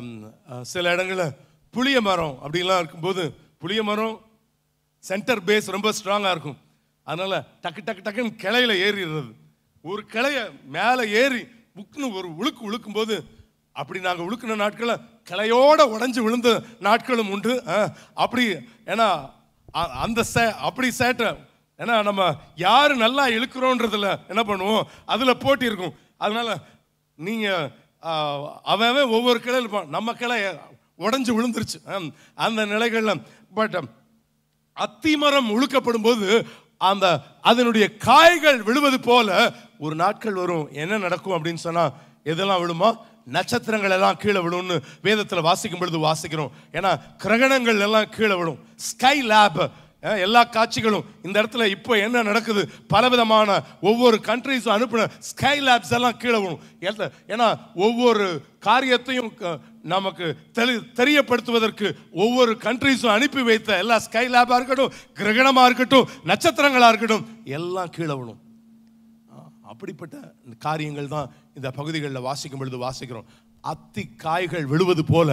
சில இடங்களில் புளிய மரம் அப்படின்லாம் இருக்கும்போது, புளிய மரம் சென்டர் பேஸ் ரொம்ப ஸ்ட்ராங்கா இருக்கும், அதனால டக்கு டக்கு டக்குன்னு கிளையில ஏறிடுறது. ஒரு கிளைய மேலே ஏறி புக்குன்னு ஒரு உழுக்கும் போது, அப்படி நாங்கள் உழுக்கின நாட்களை கிளையோட உடஞ்சி விழுந்த நாட்களும் உண்டு. அப்படி ஏன்னா அந்த அப்படி சேட்டை, ஏன்னா நம்ம யாரு நல்லா இழுக்கிறோன்றதுல என்ன பண்ணுவோம், அதுல போட்டி இருக்கும். அதனால நீங்க அவன் ஒவ்வொரு கிளையில் இருப்பான், நம்ம கிளை உடஞ்சி விழுந்துருச்சு அந்த நிலைகள்ல. பட் அத்திமரம் உழுக்கப்படும் போது அந்த அதனுடைய காய்கள் விழுவது போல ஒரு நாட்கள் வரும். என்ன நடக்கும் அப்படின்னு சொன்னா, எதெல்லாம் விழுமா, நட்சத்திரங்கள் எல்லாம் கீழே விழும்னு வேதத்தில் வாசிக்கும் பொழுது வாசிக்கிறோம். ஏன்னா கிரகணங்கள் எல்லாம் கீழே விழும். ஸ்கை லேப் எல்லா காட்சிகளும் இந்த இடத்துல இப்போ என்ன நடக்குது, பலவிதமான ஒவ்வொரு கண்ட்ரிஸும் அனுப்பின ஸ்கை லேப்ஸ் எல்லாம் கீழே விடும். ஏன்னா ஒவ்வொரு காரியத்தையும் நமக்கு தெரியப்படுத்துவதற்கு ஒவ்வொரு கண்ட்ரிஸும் அனுப்பி வைத்த எல்லா ஸ்கை லேபா இருக்கட்டும், கிரகணமா இருக்கட்டும், நட்சத்திரங்களா இருக்கட்டும், எல்லாம் கீழே விடும். அப்படிப்பட்ட காரியங்கள் தான் இந்த பகுதிகளில் வாசிக்கும் பொழுது வாசிக்கிறோம். அத்தி காய்கள் விழுவது போல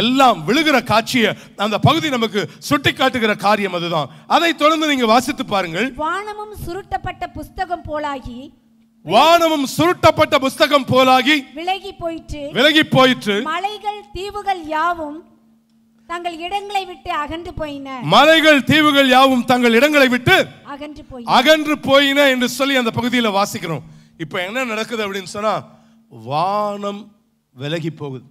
எல்லாம் விழுகிற காட்சியை அந்த பகுதி நமக்கு சுட்டி காட்டுகிற காரியம் அதுதான். அதை தொடர்ந்து நீங்க வாசித்து பாருங்கள். வானமும் சுருட்டப்பட்ட புஸ்தகம் போலாகி, வானமும் சுருட்டப்பட்ட புஸ்தகம் போலாகி விலகி போயிற்று. மலைகள் தீவுகள் யாவும் தங்கள் இடங்களை விட்டு அகன்று போயின. மலைகள் தீவுகள் யாவும் தங்கள் இடங்களை விட்டு அகன்று போயின என்று சொல்லி அந்த பகுதியில் வாசிக்கிறோம். இப்ப என்ன நடக்குது அப்படின்னு சொன்னா, வானம் விலகி போகுது.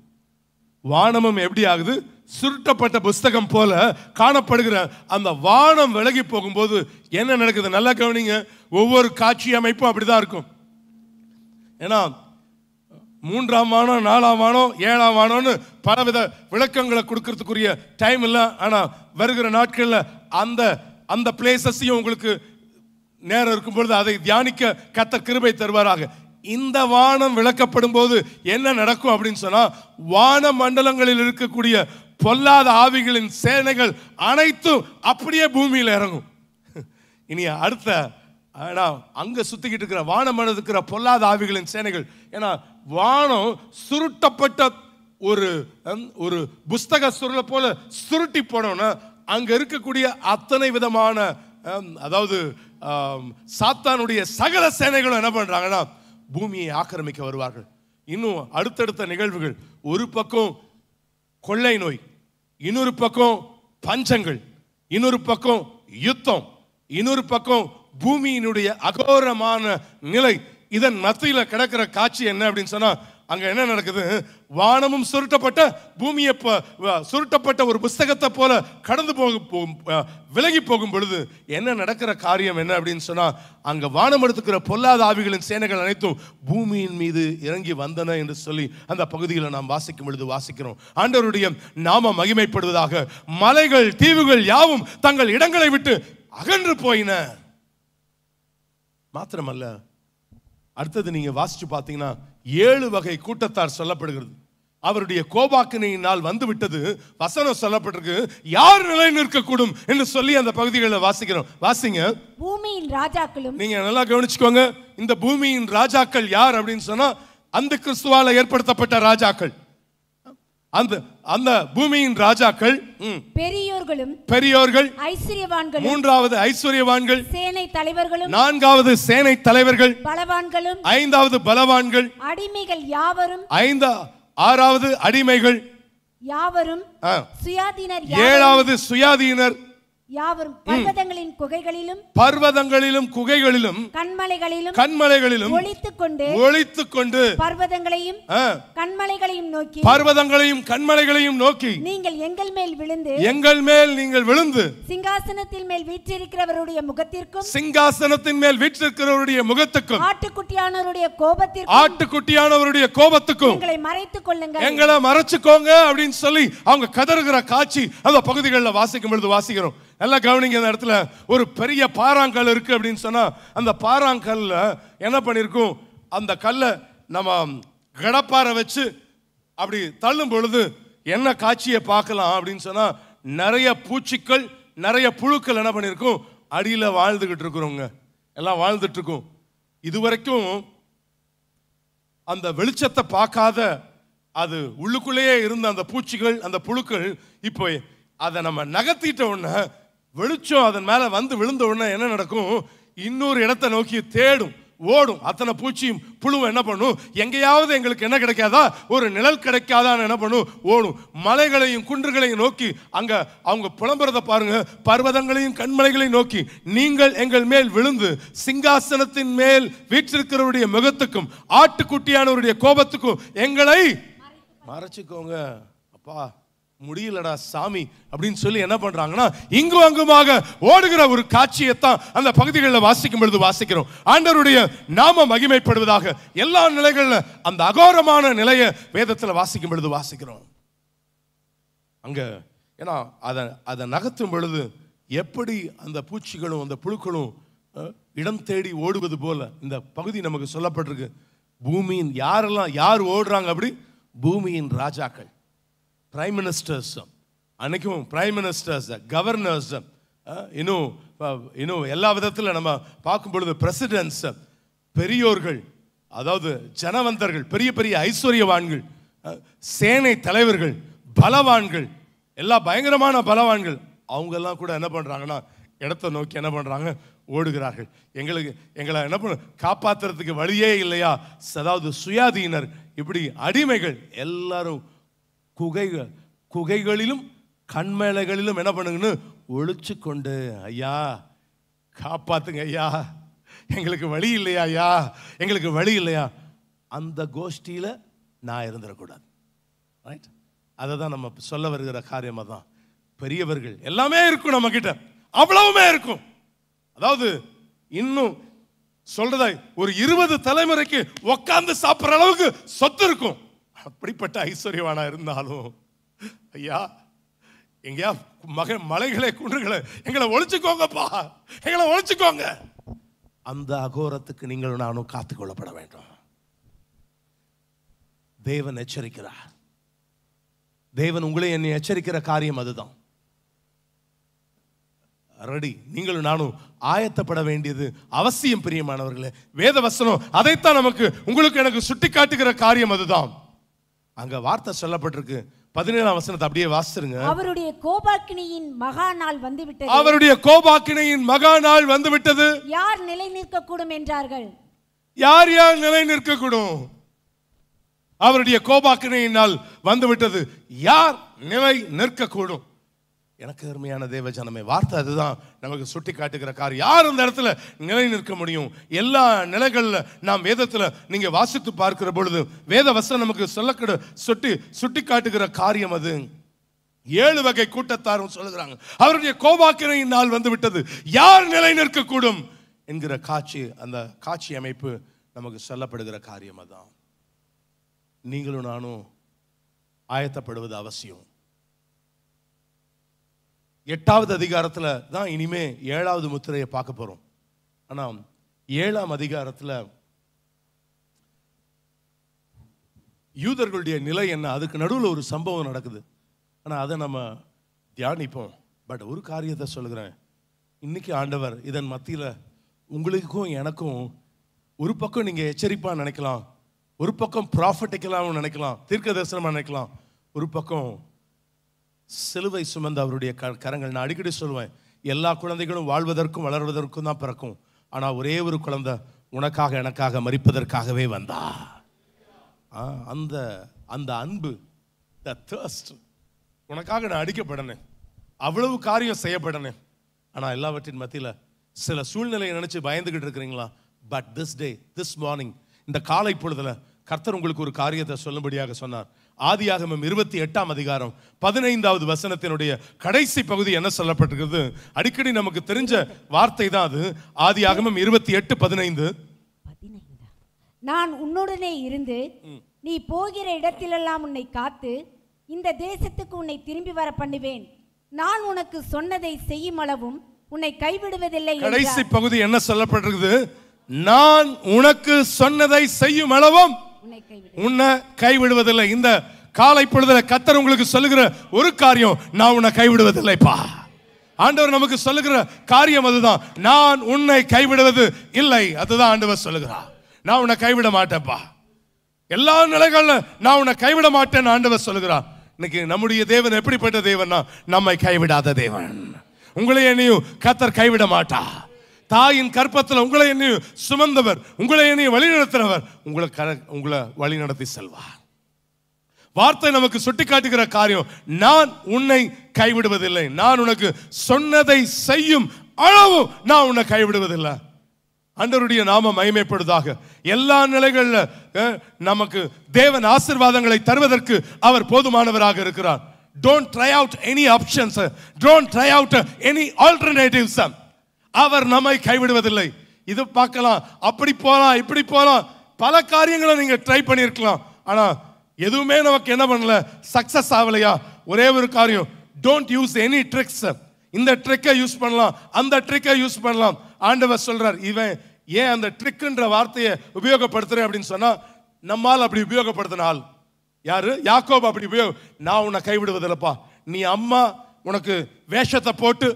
வானமும் எப்படி ஆகுது, சுருட்டப்பட்ட புஸ்தகம் போல காணப்படுகிற அந்த வானம் விலகி போகும்போது என்ன நடக்குது நல்லா கவனிங்க. ஒவ்வொரு காட்சி அமைப்பும் அப்படிதான் இருக்கும். ஏன்னா 3ஆம் வானம், 4ஆம் வானம், 7ஆம் வானம்னு பலவித விளக்கங்களை கொடுக்கறதுக்குரிய டைம் இல்லை. ஆனா வருகிற நாட்களில் அந்த பிளேசஸையும் உங்களுக்கு நேரம் இருக்கும் பொழுது அதை தியானிக்க கர்த்தர் கிருபை தருவாராக. இந்த வானம் விளக்கப்படும் போது என்ன நடக்கும் அப்படின்னு சொன்னா, வான மண்டலங்களில் இருக்கக்கூடிய பொல்லாத ஆவிகளின் சேனைகள் அனைத்தும் அப்படியே பூமியில் இறங்கும். இனி அடுத்த அங்க சுத்திக்கிட்டு இருக்கிற வானம் இருக்கிற பொல்லாத ஆவிகளின் சேனைகள், ஏன்னா வானம் சுருட்டப்பட்ட ஒரு புஸ்தக சுருளை போல சுருட்டி போனோம்னா அங்க இருக்கக்கூடிய அத்தனை விதமான அதாவது சாத்தானுடைய சகல சேனைகளும் என்ன பண்றாங்கன்னா பூமியை ஆக்கிரமிக்க வருவார்கள். இன்னும் அடுத்தடுத்த நிகழ்வுகள், ஒரு பக்கம் கொள்ளை நோய், இன்னொரு பக்கம் பஞ்சங்கள், இன்னொரு பக்கம் யுத்தம், இன்னொரு பக்கம் பூமியினுடைய அகோரமான நிலை. இதன் மத்தியில் கிடக்கிற காட்சி என்ன அப்படின்னு சொன்னா, அங்க என்ன நடக்குது, வானமும் சுருட்டப்பட்ட பூமியை சுருட்டப்பட்ட ஒரு புஸ்தகத்தை போல கடந்து விலகி போகும் பொழுது என்ன நடக்கிற காரியம் என்ன அப்படின்னு சொன்னா, அங்க வானம் எடுத்துக்கிற பொல்லாத ஆவிகளின் சேனைகள் அனைத்தும் பூமியின் மீது இறங்கி வந்தன என்று சொல்லி அந்த பகுதியில் நாம் வாசிக்கும் பொழுது வாசிக்கிறோம். ஆண்டவருடைய நாம மகிமைப்படுவதாக. மலைகள் தீவுகள் யாவும் தங்கள் இடங்களை விட்டு அகன்று போயின. மாத்திரமல்ல, அடுத்தது நீங்க வாசிச்சு பார்த்தீங்கன்னா 7 வகை கூட்டத்தார் சொல்லப்படுகிறது. அவருடைய கோபாக்கினையினால் வந்து விட்டது வசனம் சொல்லப்பட்டிருக்கு. யார் நிலை நிற்கக்கூடும் என்று சொல்லி அந்த பகுதிகளில் வாசிக்கிறோம். வாசிங்க. பூமியின் ராஜாக்களும், நீங்க நல்லா கவனிச்சுக்கோங்க, இந்த பூமியின் ராஜாக்கள் யார் அப்படின்னு சொன்னா அந்த கிறிஸ்துவால ஏற்படுத்தப்பட்ட ராஜாக்கள். அந்த பூமியின் ராஜாக்கள் பெரியோர்கள், ஐஸ்வர்யவான்கள், 3வது ஐஸ்வர்யவான்கள், சேனை தலைவர்களும், 4வது சேனை தலைவர்கள், பலவான்களும், 5வது பலவான்கள், அடிமைகள் யாவரும், 6வது அடிமைகள் யாவரும், சுயாதீனர் 7வது சுயாதீனர் யாவரும், பர்வதங்களின் குகைகளிலும் கன்மலைகளிலும் ஒளித்துக்கொண்டு பர்வதங்களையும் கன்மலைகளையும் நோக்கி நீங்கள் எங்கள் மேல் விழுந்து சிங்காசனத்தின் மேல் வீற்றிருக்கிறவருடைய முகத்திற்கும் ஆட்டுக்குட்டியானவருடைய கோபத்திற்கும் எங்களை மறைச்சுக்கோங்க அப்படின்னு சொல்லி அவங்க கதறுகிற காட்சி அந்த பகுதிகளில் வாசிக்கும் பொழுது வாசிக்கிறோம். நல்லா கவனிங்க. இந்த இடத்துல ஒரு பெரிய பாறாங்கல் இருக்கு அப்படின்னு சொன்னா, அந்த பாறாங்கல்ல என்ன பண்ணிருக்கும், அந்த கல்லை நம்ம கடப்பாரை வச்சு அப்படி தள்ளும் பொழுது என்ன காட்சியை பார்க்கலாம் அப்படின்னு சொன்னா, நிறைய பூச்சிகள், நிறைய புழுக்கள் என்ன பண்ணிருக்கும் அடியில வாழ்ந்துகிட்டு இருக்கிறவங்க எல்லாம் வாழ்ந்துட்டு இருக்கும். இதுவரைக்கும் அந்த வெளிச்சத்தை பார்க்காத அது உள்ளுக்குள்ளேயே இருந்த அந்த பூச்சிகள், அந்த புழுக்கள் இப்போ அதை நம்ம நகர்த்திட்ட உடனே வெளிச்சம் அதன் மேல வந்து விழுந்த உடனே என்ன நடக்கும், இன்னொரு இடத்தை நோக்கி தேடும், ஓடும். அத்தனை பூச்சியும் புழுவும் என்ன பண்ணும், எங்கேயாவது எங்களுக்கு என்ன கிடைக்காதா, ஒரு நிழல் கிடைக்காதான்னு என்ன பண்ணும், ஓடும். மலைகளையும் குன்றுகளையும் நோக்கி அங்க அவங்க புலம்புறத பாருங்க. பர்வதங்களையும் கண்மலைகளையும் நோக்கி நீங்கள் எங்கள் மேல் விழுந்து சிங்காசனத்தின் மேல் வீற்றிருக்கிறவருடைய முகத்துக்கும் ஆட்டுக்குட்டியானவருடைய கோபத்துக்கும் எங்களை மறைச்சுக்கோங்க. அப்பா முடியலடா சாமி அப்படின்னு சொல்லி என்ன பண்றாங்கன்னா இங்கும் அங்குமாக ஓடுகிற ஒரு காட்சியைத்தான் அந்த பகுதிகளில் வாசிக்கும் பொழுது வாசிக்கிறோம். ஆண்டவருடைய நாம மகிமைப்படுவதாக. எல்லா நிலைகள்ல அந்த அகோரமான நிலையை வேதத்தில் வாசிக்கும் பொழுது வாசிக்கிறோம். அங்க ஏன்னா அதை நகர்த்தும் பொழுது எப்படி அந்த பூச்சிகளும் அந்த புழுக்களும் இடம் தேடி ஓடுவது போல இந்த பகுதி நமக்கு சொல்லப்பட்டிருக்கு. பூமியின் யார் ஓடுறாங்க? அப்படி பூமியின் ராஜாக்கள், பிரைம் மினிஸ்டர்ஸ், அன்னைக்கும் பிரைம் மினிஸ்டர்ஸ், கவர்னர்ஸ், இன்னும் எல்லா விதத்தில் நம்ம பார்க்கும் பொழுது பிரசிடென்ட்ஸ், பெரியோர்கள், அதாவது ஜனவந்தர்கள், பெரிய பெரிய ஐஸ்வர்யவான்கள், சேனை தலைவர்கள், பலவான்கள், எல்லா பயங்கரமான பலவான்கள், அவங்கெல்லாம் கூட என்ன பண்றாங்கன்னா இடத்தை நோக்கி என்ன பண்றாங்க? ஓடுகிறார்கள். எங்களை என்ன பண்ண காப்பாத்துறதுக்கு வழியே இல்லையா? அதாவது சுயாதீனர், இப்படி அடிமைகள் எல்லாரும் குகைகளிலும் கண்மேலைகளிலும் என்ன பண்ணுங்கன்னு ஒளிச்சு கொண்டு, ஐயா காப்பாத்துங்க ஐயா, எங்களுக்கு வழி இல்லையா ஐயா, எங்களுக்கு வழி இல்லையா, அந்த கோஷ்டியில நான் இருந்துடக்கூடாது. ரைட்? அதை தான் நம்ம சொல்ல வருகிற காரியம். தான் பெரியவர்கள் எல்லாமே இருக்கும் நம்ம கிட்ட, அவ்வளவுமே இருக்கும். அதாவது இன்னும் சொல்றதா ஒரு 20 தலைமுறைக்கு உட்கார்ந்து சாப்பிட்ற அளவுக்கு சொத்து இருக்கும். அப்படிப்பட்ட ஐஸ்வர்யவானா இருந்தாலும் ஐயா எங்கயா மலைகளை குன்றுகளை எங்களை ஒழிச்சுக்கோங்கப்பா, எங்களை ஒழிச்சுக்கோங்க. அந்த அகோரத்துக்கு நீங்கள் நானும் காத்துக்கொள்ளப்பட வேண்டும். தேவன் எச்சரிக்கிறார். தேவன் உங்களை என்னை எச்சரிக்கிற காரியம் அதுதான். ரெடி, நீங்களும் நானும் ஆயத்தப்பட வேண்டியது அவசியம். பிரியமானவர்களே, வேத வசனம் அதைத்தான் நமக்கு உங்களுக்கு எனக்கு சுட்டி காட்டுகிற காரியம் அதுதான். அங்க வார்த்தை சொல்லப்பட்டிருக்கு. 17ஆம் வசனத்தை அப்படியே வாசிருங்க. அவருடைய கோபாக்கினியின் மகா நாள் வந்துவிட்டது. அவருடைய கோபாக்கினியின் மகா நாள் வந்துவிட்டது. யார் நிலை நிற்க கூடும் என்றார்கள். யார் நிலை நிற்க கூடும்? அவருடைய கோபாக்கினியின் நாள் வந்துவிட்டது. யார் நிலை நிற்க கூடும்? எனக்கு அருமையான தேவ ஜனமே, வார்த்தை அதுதான் நமக்கு சுட்டி காட்டுகிற காரியம். யார் அந்த இடத்துல நிலை நிற்க முடியும்? எல்லா நிலைகள்ல நாம் வேதத்துல நீங்க வாசித்து பார்க்கிற பொழுது வேத வசனம் நமக்கு சுட்டி காட்டுகிற காரியம் அது. 7 வகை கூட்டத்தாரும் சொல்லுகிறாங்க, அவருடைய கோபாக்கினையின் நாள் வந்து விட்டது, யார் நிலை நிற்க கூடும் என்கிற காட்சி, அந்த காட்சி அமைப்பு நமக்கு சொல்லப்படுகிற காரியம் அதான். நீங்களும் நானும் ஆயத்தப்படுவது அவசியம். 8வது அதிகாரத்தில் தான் இனிமே 7வது முத்திரையை பார்க்க போறோம். ஆனால் 7ஆம் அதிகாரத்தில் யூதர்களுடைய நிலை என்ன, அதுக்கு நடுவில் ஒரு சம்பவம் நடக்குது. ஆனால் அதை நம்ம தியானிப்போம். பட் ஒரு காரியத்தை சொல்லுகிறேன், இன்னைக்கு ஆண்டவர் இதன் மத்தியில் உங்களுக்கும் எனக்கும் ஒரு பக்கம் நீங்கள் எச்சரிப்பாக நினைக்கலாம், ஒரு பக்கம் ப்ராஃபட்டிக்கலாகவும் நினைக்கலாம், தீர்க்க தரிசனமாக நினைக்கலாம், ஒரு பக்கம் சிலுவை சுமந்த அவருடைய கரங்கள். நான் அடிக்கடி சொல்லுவேன், எல்லா குழந்தைகளும் வாழ்வதற்கும் வளர்வதற்கும் தான் பிறக்கும். ஆனால் ஒரே ஒரு குழந்தை உனக்காக எனக்காக மரிப்பதற்காகவே வந்தா. அந்த அன்பு, உனக்காக நான் அடிக்கப்படனேன், அவ்வளவு காரியம் செய்யப்படனேன். ஆனால் எல்லாவற்றின் மத்தியில் சில சூழ்நிலையை நினைச்சு பயந்துகிட்டு இருக்கிறீங்களா? பட் திஸ் மார்னிங், இந்த காலை பொழுதுல கர்த்தர் உங்களுக்கு ஒரு காரியத்தை சொல்லும்படியாக சொன்னார். ஆதியாகமம் 28ஆம் அதிகாரம் 15வது வசனத்தினுடைய கடைசி பகுதி என்ன சொல்லப்பட்டிருக்கிறது? அடிக்கடி நமக்கு தெரிஞ்ச வார்த்தை தான் அது. ஆதியாகமம் 28:15. நான் உன்னுடனே இருந்து நீ போகிற இடத்திலெல்லாம் உன்னை காத்து இந்த தேசத்துக்கு உன்னை திரும்பி வர பண்ணுவேன். நான் உனக்கு சொன்னதை செய்யும் அளவும் உன்னை கைவிடுவதில்லை. கடைசி பகுதி என்ன சொல்லப்பட்டிருக்குது? நான் உனக்கு சொன்னதை செய்யும் அளவும் உன்னை கைவிடுவதில்லை. இந்த காலை பொழுதுல கர்த்தர் உங்களுக்கு சொல்லுகிற ஒரு காரியம், நான் உன்னை கைவிடுவதில்லைப்பா. ஆண்டவர் நமக்கு சொல்லுகிற காரியம் அதுதான், நான் உன்னை கைவிடுவது இல்லை. அதுதான் ஆண்டவர் சொல்லுகிறார், நான் உன்னை கைவிட மாட்டேன்ப்பா. எல்லா நிலைகள்ல நான் உன்னை கைவிட மாட்டேன் ஆண்டவர் சொல்லுகிறார். இன்னைக்கு நம்முடைய தேவன் எப்படிப்பட்ட தேவன்னா, நம்மை கைவிடாத தேவன். உங்களை என்னையும் கர்த்தர் கைவிட மாட்டா. தாயின் கற்பத்தில் உங்களை என்னையும் சுமந்தவர், உங்களை என்னையும் வழி நடத்தினவர், உங்களை வழி நடத்தி செல்வார். வார்த்தை நமக்கு சுட்டி காட்டுகிற காரியம், நான் உன்னை கைவிடுவதில்லை, நான் உனக்கு சொன்னதை செய்யும் அளவு நான் உன்னை கைவிடுவதில்லை. ஆண்டவருடைய நாம மகிமைப்படுவதாக. எல்லா நிலைகளில் நமக்கு தேவன் ஆசீர்வாதங்களை தருவதற்கு அவர் போதுமானவராக இருக்கிறார். Don't try out any options, don't try out any alternatives. அவர் நம்மை கைவிடுவதில்லை. இது பார்க்கலாம், அப்படி போலாம், இப்படி போலாம், பல காரியங்களை நீங்க ட்ரை பண்ணியிருக்கலாம். ஆனா எதுவுமே நமக்கு என்ன பண்ணல, சக்சஸ் ஆகலையா? ஒரே ஒரு காரியம், டோன்ட் யூஸ் எனி ட்ரிக்ஸ். இந்த ட்ரிக்கை யூஸ் பண்ணலாம், அந்த ட்ரிக்கை யூஸ் பண்ணலாம். ஆண்டவர் சொல்றார், இவன் ஏன் அந்த ட்ரிக்ன்ற வார்த்தையை உபயோகப்படுத்துறேன் அப்படின்னு சொன்னா, நம்மால் அப்படி உபயோகப்படுத்தினால் யாரு? யாக்கோபு அப்படி நான் உன்னை கைவிடுவதில்லப்பா. நீ அம்மா உனக்கு வேஷத்தை போட்டு,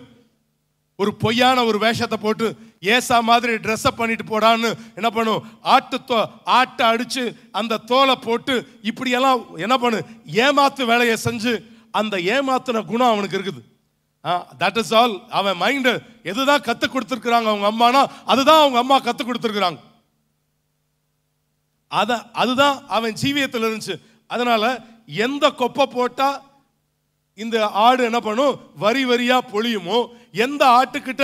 ஒரு பொய்யான ஒரு வேஷத்தை போட்டு ஏசா மாதிரி ட்ரெஸ் அப் பண்ணிட்டு போடான்னு என்ன பண்ணும், ஆட்டை அடிச்சு அந்த தோலை போட்டு இப்படியெல்லாம் என்ன பண்ணு, ஏமாத்து வேலையை செஞ்சு அந்த ஏமாத்துன குணம் அவனுக்கு இருக்குது. That is all. அவன் மைண்ட் எதுதான் கத்து கொடுத்துருக்காங்க அவங்க அம்மானா அதுதான் அவங்க அம்மா கத்து கொடுத்துருக்காங்க. அதுதான் அவன் ஜீவியத்தில் இருந்துச்சு. அதனால எந்த கொப்பை போட்டா இந்த ஆடு என்ன பண்ணும், வரி வரியா பொழியுமோ, எந்த ஆட்டுக்கிட்ட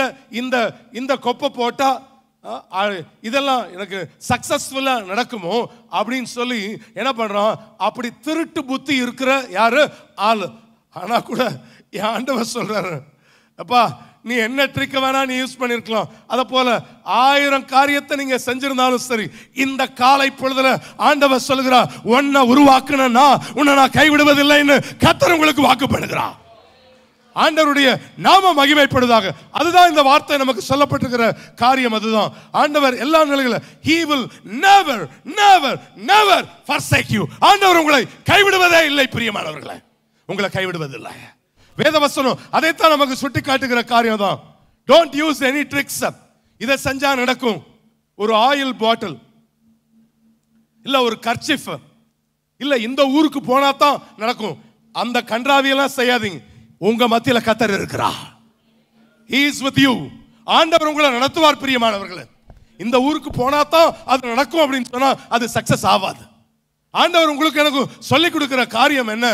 இந்த கொப்பை போட்டா இதெல்லாம் எனக்கு சக்சஸ்ஃபுல்லா நடக்குமோ அப்படின்னு சொல்லி என்ன பண்றான், அப்படி திருட்டு புத்தி இருக்கிற யாரு ஆளு. ஆனா கூட என் ஆண்டவர் சொல்றாரு, அப்பா நீ என்ன ட்ரிக் வேணா நீ யூஸ் பண்ணிருக்கலாம், அத போல 1000 காரியத்தை நீங்க செஞ்சிருந்தாலும் சரி, இந்த காலை பொழுதுல ஆண்டவர் சொல்கிறார், உன்னை உருவாக்குனா உன்னை நான் கைவிடுவதில்லைன்னு கர்த்தர் உங்களுக்கு வாக்குப்படுகிறார். ஆண்டவருடைய நாம மகிமைப்படுவதாக. அதுதான் இந்த வார்த்தை நமக்கு சொல்லப்பட்டிருக்கிற காரியம். அதுதான் ஆண்டவர் எல்லா நிலைகளிலும் he will never never never forsake you. ஆண்டவர் உங்களை கைவிடுவதே இல்லை பிரியமானவர்களே, உங்களை கைவிடுவதில்லை. வேதவசனம் அதைத்தான் நமக்கு சுட்டி காட்டுகிற காரியம் தான். Don't use any tricks. இதை செஞ்சா நடக்கும். ஒரு ஆயில் பாட்டில் இல்ல ஒரு கர்ச்சிஃப் இல்ல இந்த ஊருக்கு போனா தான் நடக்கும், அந்த கன்றாவியெல்லாம் செய்யாதீங்க. உங்க மத்தியில கர்த்தர் இருக்கிறார். He is with you. ஆண்டவர் உங்களை நடத்துவார் பிரியமானவர்களே. இந்த ஊருக்கு போனா தான் அது நடக்கும் அப்படின்னு சொன்னா அது சக்சஸ் ஆகாது. ஆண்டவர் உங்களுக்கு எனக்கு சொல்லி கொடுக்கிற காரியம் என்ன,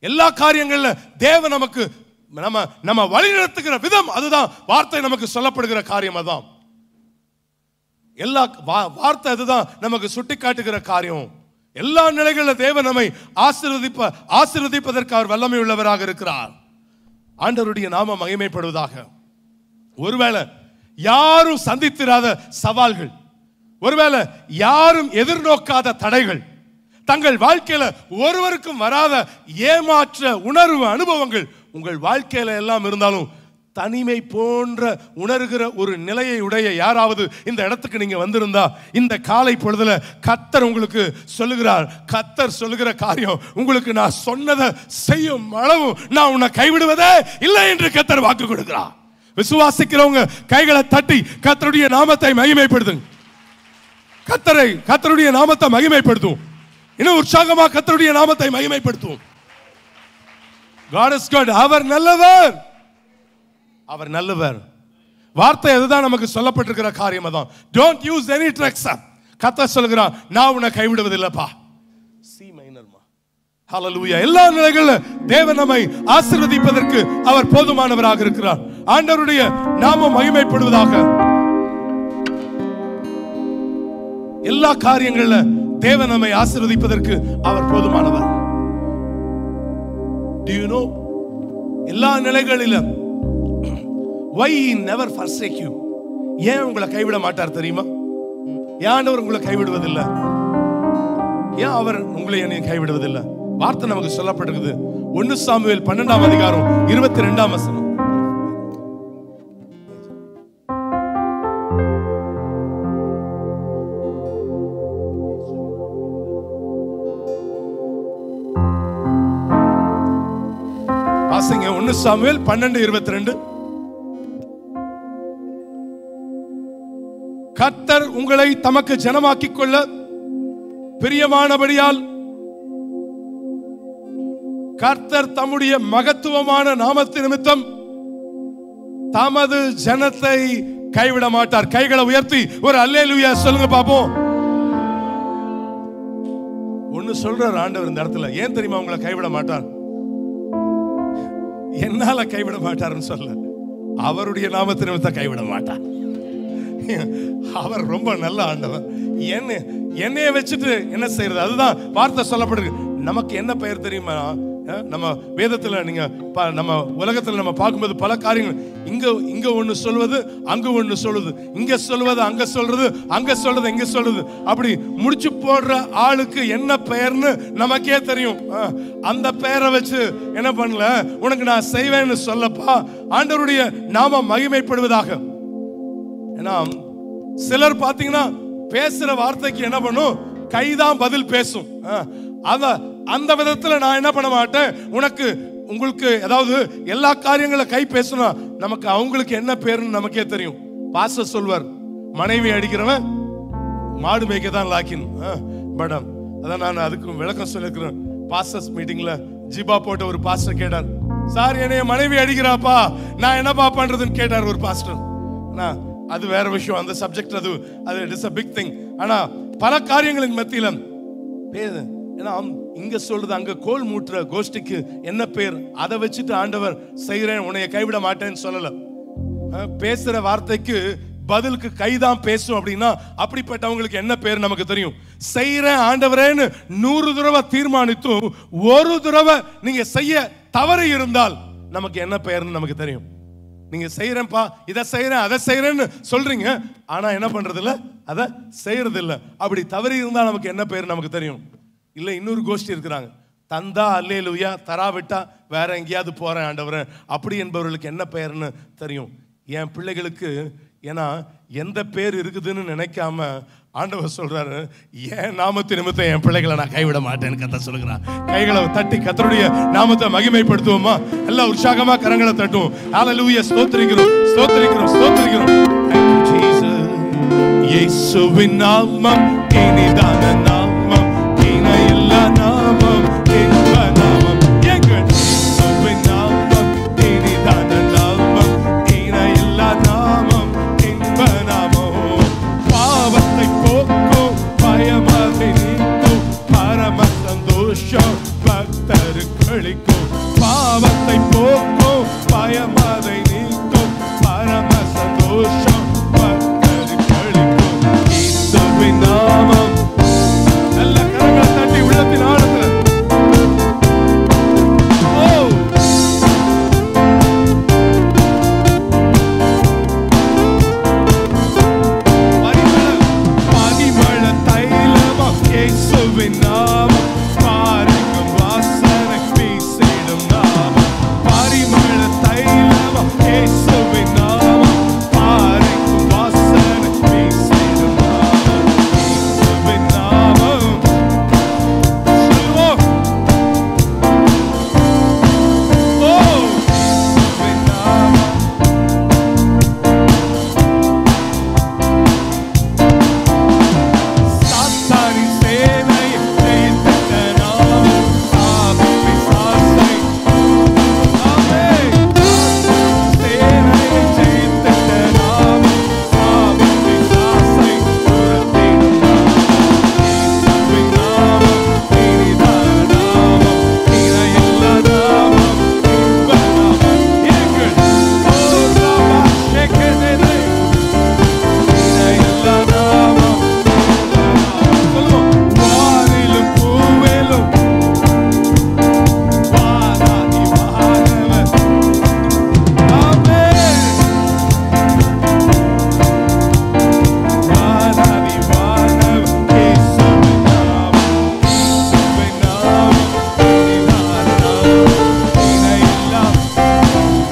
எல்லா காரியங்கள்ல தேவன் நமக்கு நம்ம வழிநடத்துகிற விதம் அதுதான். வார்த்தை நமக்கு சொல்லப்படுகிற காரியம் அதான். எல்லா வார்த்தை அதுதான் நமக்கு சுட்டி காட்டுகிற காரியம். எல்லா நிலைகளில் தேவன் நம்மை ஆசீர்வதிப்பதற்கு அவர் வல்லமை உள்ளவராக இருக்கிறார். ஆண்டவருடைய நாம மகிமைப்படுவதாக. ஒருவேளை யாரும் சந்தித்திராத சவால்கள், ஒருவேளை யாரும் எதிர்நோக்காத தடைகள், தங்கள் வாழ்க்கையில ஒருவருக்கும் வராத ஏமாற்ற உணர்வு அனுபவங்கள் உங்கள் வாழ்க்கையில எல்லாம் இருந்தாலும், தனிமை போன்ற உணர்கிற ஒரு நிலையை உடைய யாராவது இந்த இடத்துக்கு நீங்க வந்திருந்தா, இந்த காலை பொழுதுல கர்த்தர் உங்களுக்கு சொல்லுகிறார். கர்த்தர் சொல்லுகிற காரியம், உங்களுக்கு நான் சொன்னதை செய்யும் அளவு நான் உன்னை கைவிடுவதே இல்லை என்று கர்த்தர் வாக்கு கொடுக்கிறார். விசுவாசிக்கிறவங்க கைகளை தட்டி கர்த்தருடைய நாமத்தை மகிமைப்படுத்துங்க. கர்த்தருடைய நாமத்தை மகிமைப்படுத்தும். இன்னும் உற்சாகமா கர்த்தருடைய நாமத்தை மகிமைப்படுத்தும். God is good. அவர் நல்லவர், அவர் நல்லவர். வார்த்தை அதுதான் நமக்கு சொல்லப்பட்டிருக்கிற காரியம் அதான். Don't use any tricks. கர்த்தர் சொல்கிறார், நான் உன்னை கைவிடுவதில்லைப்பா. சி மைனர்மா. ஹalleluya. எல்லா நிலைகளிலும் தேவன் நம்மை ஆசீர்வதிப்பதற்கு அவர் போதுமானவராக இருக்கிறார். ஆண்டவருடைய நாமம் மகிமைப்படுவதாக. எல்லா காரியங்களிலும் தேவன் நம்மை ஆசீர்வதிப்பதற்கு அவர் போதுமானவர். Do you know, எல்லா நிலைகளிலும் why he never forsake you? ஏன் உங்களை கைவிட மாட்டார் தெரியுமா? ஏன் ஆண்டவர் உங்களை கைவிடுவதில்லை? ஏன் அவர் உங்களை என்னையும் கைவிடுவதில்லை? வார்த்தை நமக்கு சொல்லப்பட்டிருக்குது. 1 சாமுவேல் 12ஆம் அதிகாரம் 22ஆம் வசனம். வாசிங்க 1 சாமுவேல் 12:22. கர்த்தர் உங்களை தமக்கு ஜனமாக்கிக் கொள்ள பிரியமானபடியால் கர்த்தர் தம்முடைய மகத்துவமான நாமத்தின் நிமித்தம் தமது ஜனத்தை கைவிட மாட்டார். கைகளை உயர்த்தி ஒரு அல்லேலூயா சொல்லுங்க பாப்போம். ஒன்னு சொல்றார் ஆண்டவர் இந்த இடத்துல. ஏன் தெரியுமா உங்களை கைவிட மாட்டார்? என்னால கைவிட மாட்டார்னு சொல்ல, அவருடைய நாமத்தின் நிமித்தம் கைவிட மாட்டார். அவர் ரொம்ப நல்ல ஆண்டவர். என்னைய வச்சுட்டு என்ன செய்யறது? அதுதான் வார்த்தை சொல்லப்படுது. நமக்கு என்ன பெயர் தெரியுமா? நம்ம வேதத்துல நீங்க நம்ம உலகத்துல நம்ம பார்க்கும்போது பல காரியங்கள் இங்க ஒண்ணு சொல்வது அங்க ஒண்ணு சொல்லுது, இங்க சொல்வது அங்க சொல்றது, அங்க சொல்றது இங்க சொல்றது, அப்படி முடிச்சு போடுற ஆளுக்கு என்ன பெயர்னு நமக்கே தெரியும். அந்த பெயரை வச்சு என்ன பண்ணல, உனக்கு நான் செய்வேன்னு சொல்லப்பா. ஆண்டவருடைய நாம மகிமைப்படுவதாக. ஏன்னா சிலர் பாத்தீங்கன்னா பேசுற வார்த்தைக்கு என்ன பண்ணும், கைதான் பதில் பேசும். அந்த விதத்துல நான் என்ன பண்ண மாட்டேன், உங்களுக்கு ஏதாவது எல்லா காரியங்களை கை பேசணும், நமக்கு அவங்களுக்கு என்ன பேருன்னு நமக்கே தெரியும். பாஸ்டர் சொல்வார், மனைவி அடிக்கிறவன் மாடு மேய்க்க தான் லாக்கின். மேடம் அதான் நான் அதுக்கு விளக்கம் சொல்லிருக்கிறேன். பாஸ்டர்ஸ் மீட்டிங்ல ஜிபா போட்ட ஒரு பாஸ்டர் கேட்டார், சார் என்னைய மனைவி அடிக்கிறாப்பா, நான் என்னப்பா பண்றதுன்னு கேட்டார் ஒரு பாஸ்டர். அது வேற விஷயம், அந்த சப்ஜெக்ட் அது it is a big thing. ஆனா பல காரியங்களின் மத்தியில ஏன்னா இங்க சொல்றது அங்க கோல் மூட்டுற கோஷ்டிக்கு என்ன பேர், அதை வச்சுட்டு ஆண்டவர் செய்யறேன் உன்னைய கைவிட மாட்டேன்னு சொல்லல. பேசுற வார்த்தைக்கு பதிலுக்கு கைதான் பேசும் அப்படின்னா அப்படிப்பட்டவங்களுக்கு என்ன பேர் நமக்கு தெரியும். செய்யறேன் ஆண்டவரேன்னு 100 தடவை தீர்மானித்தும் ஒரு தடவை நீங்க செய்ய தவறு இருந்தால் நமக்கு என்ன பெயர்னு நமக்கு தெரியும். நீங்க செய்யறேன்ப்பா, இதை செய்யறேன் அதை செய்யறேன்னு சொல்றீங்க, ஆனா என்ன பண்றது இல்ல, அதை செய்யறது இல்ல. அப்படி தவறி இருந்தா நமக்கு என்ன பேர் நமக்கு தெரியும். இல்ல இன்னொரு கோஷ்டி இருக்கிறாங்க, தந்தா அல்லேலூயா, தராவிட்டா வேற எங்கேயாவது போறேன் ஆண்டவரே அப்படி என்பவர்களுக்கு என்ன பெயர்னு தெரியும். என் பிள்ளைகளுக்கு ஏன்னா எந்த பேர் இருக்குதுன்னு நினைக்காம ஆண்டவர் சொல்றாரு, என் நாமத்தின் நிமித்தம் என் பிள்ளைகளை நான் கைவிட மாட்டேன்னு கர்த்தர் சொல்லுகிறார். கைகளை தட்டி கர்த்தருடைய நாமத்தை மகிமைப்படுத்துவோமா? எல்லாம் உற்சாகமா கரங்களை தட்டுவோம். ஹல்லேலூயா, ஸ்தோத்திரிக்கிறோம் ஸ்தோத்திரிக்கிறோம் ஸ்தோத்திரிக்கிறோம். Thank you Jesus. இயேசுவின் நாமம் இனிதான நாமம், இணையில்லா நாமம், இன்ப நாமம். எங்கள் இயேசுவின் நாமம் இனிதான நாமம், இணையில்லா நாமம், இன்ப நாமம். பாவத்தை போக்கும், பயமதை நீக்கும், பரம சந்தோஷம் பக்தருக்கு அளிக்கும். பாவத்தை போக்கும், பயமதை நீக்கும், பரம சந்தோஷம் பக்தருக்கு அளிக்கும். இயேசுவின் நாமம். நல்ல கரங்களை தட்டி உள்ளத்தின் ஆழத்துல பரிமள தைலமா இயேசுவின் நாமம், பாரிக்கும் வாசனை வீசிடும் நாமம். பரிமள தைலமா இயேசுவின் நாமம், பாரிக்கும் வாசனை வீசிடும் நாமம். இயேசுவின் நாமம். சொல்லுவோம். இயேசுவின் நாமம். சாத்தானி சேனை ஜெயித்த நாமம், சாப பிசாசை ஆமென். சேனை ஜெயித்த நாமம், சாப பிசாசை துரத்திடும் நாமம். இயேசுவின் நாமம் இனிதான நாமம், இணையில்லா நாமம், இன்ப நாமம். எங்கள் ராபா ஷெகெதே இணையில்லா நாமம். சொல்லுவோம். வானிலும் பூவிலும் வாராதி வானவர். ஆமென். வாராதி வானவர். இயேசுவின் நாமம், இயேசுவின் நாமம், இனிதான நாமம், இணையில்லா.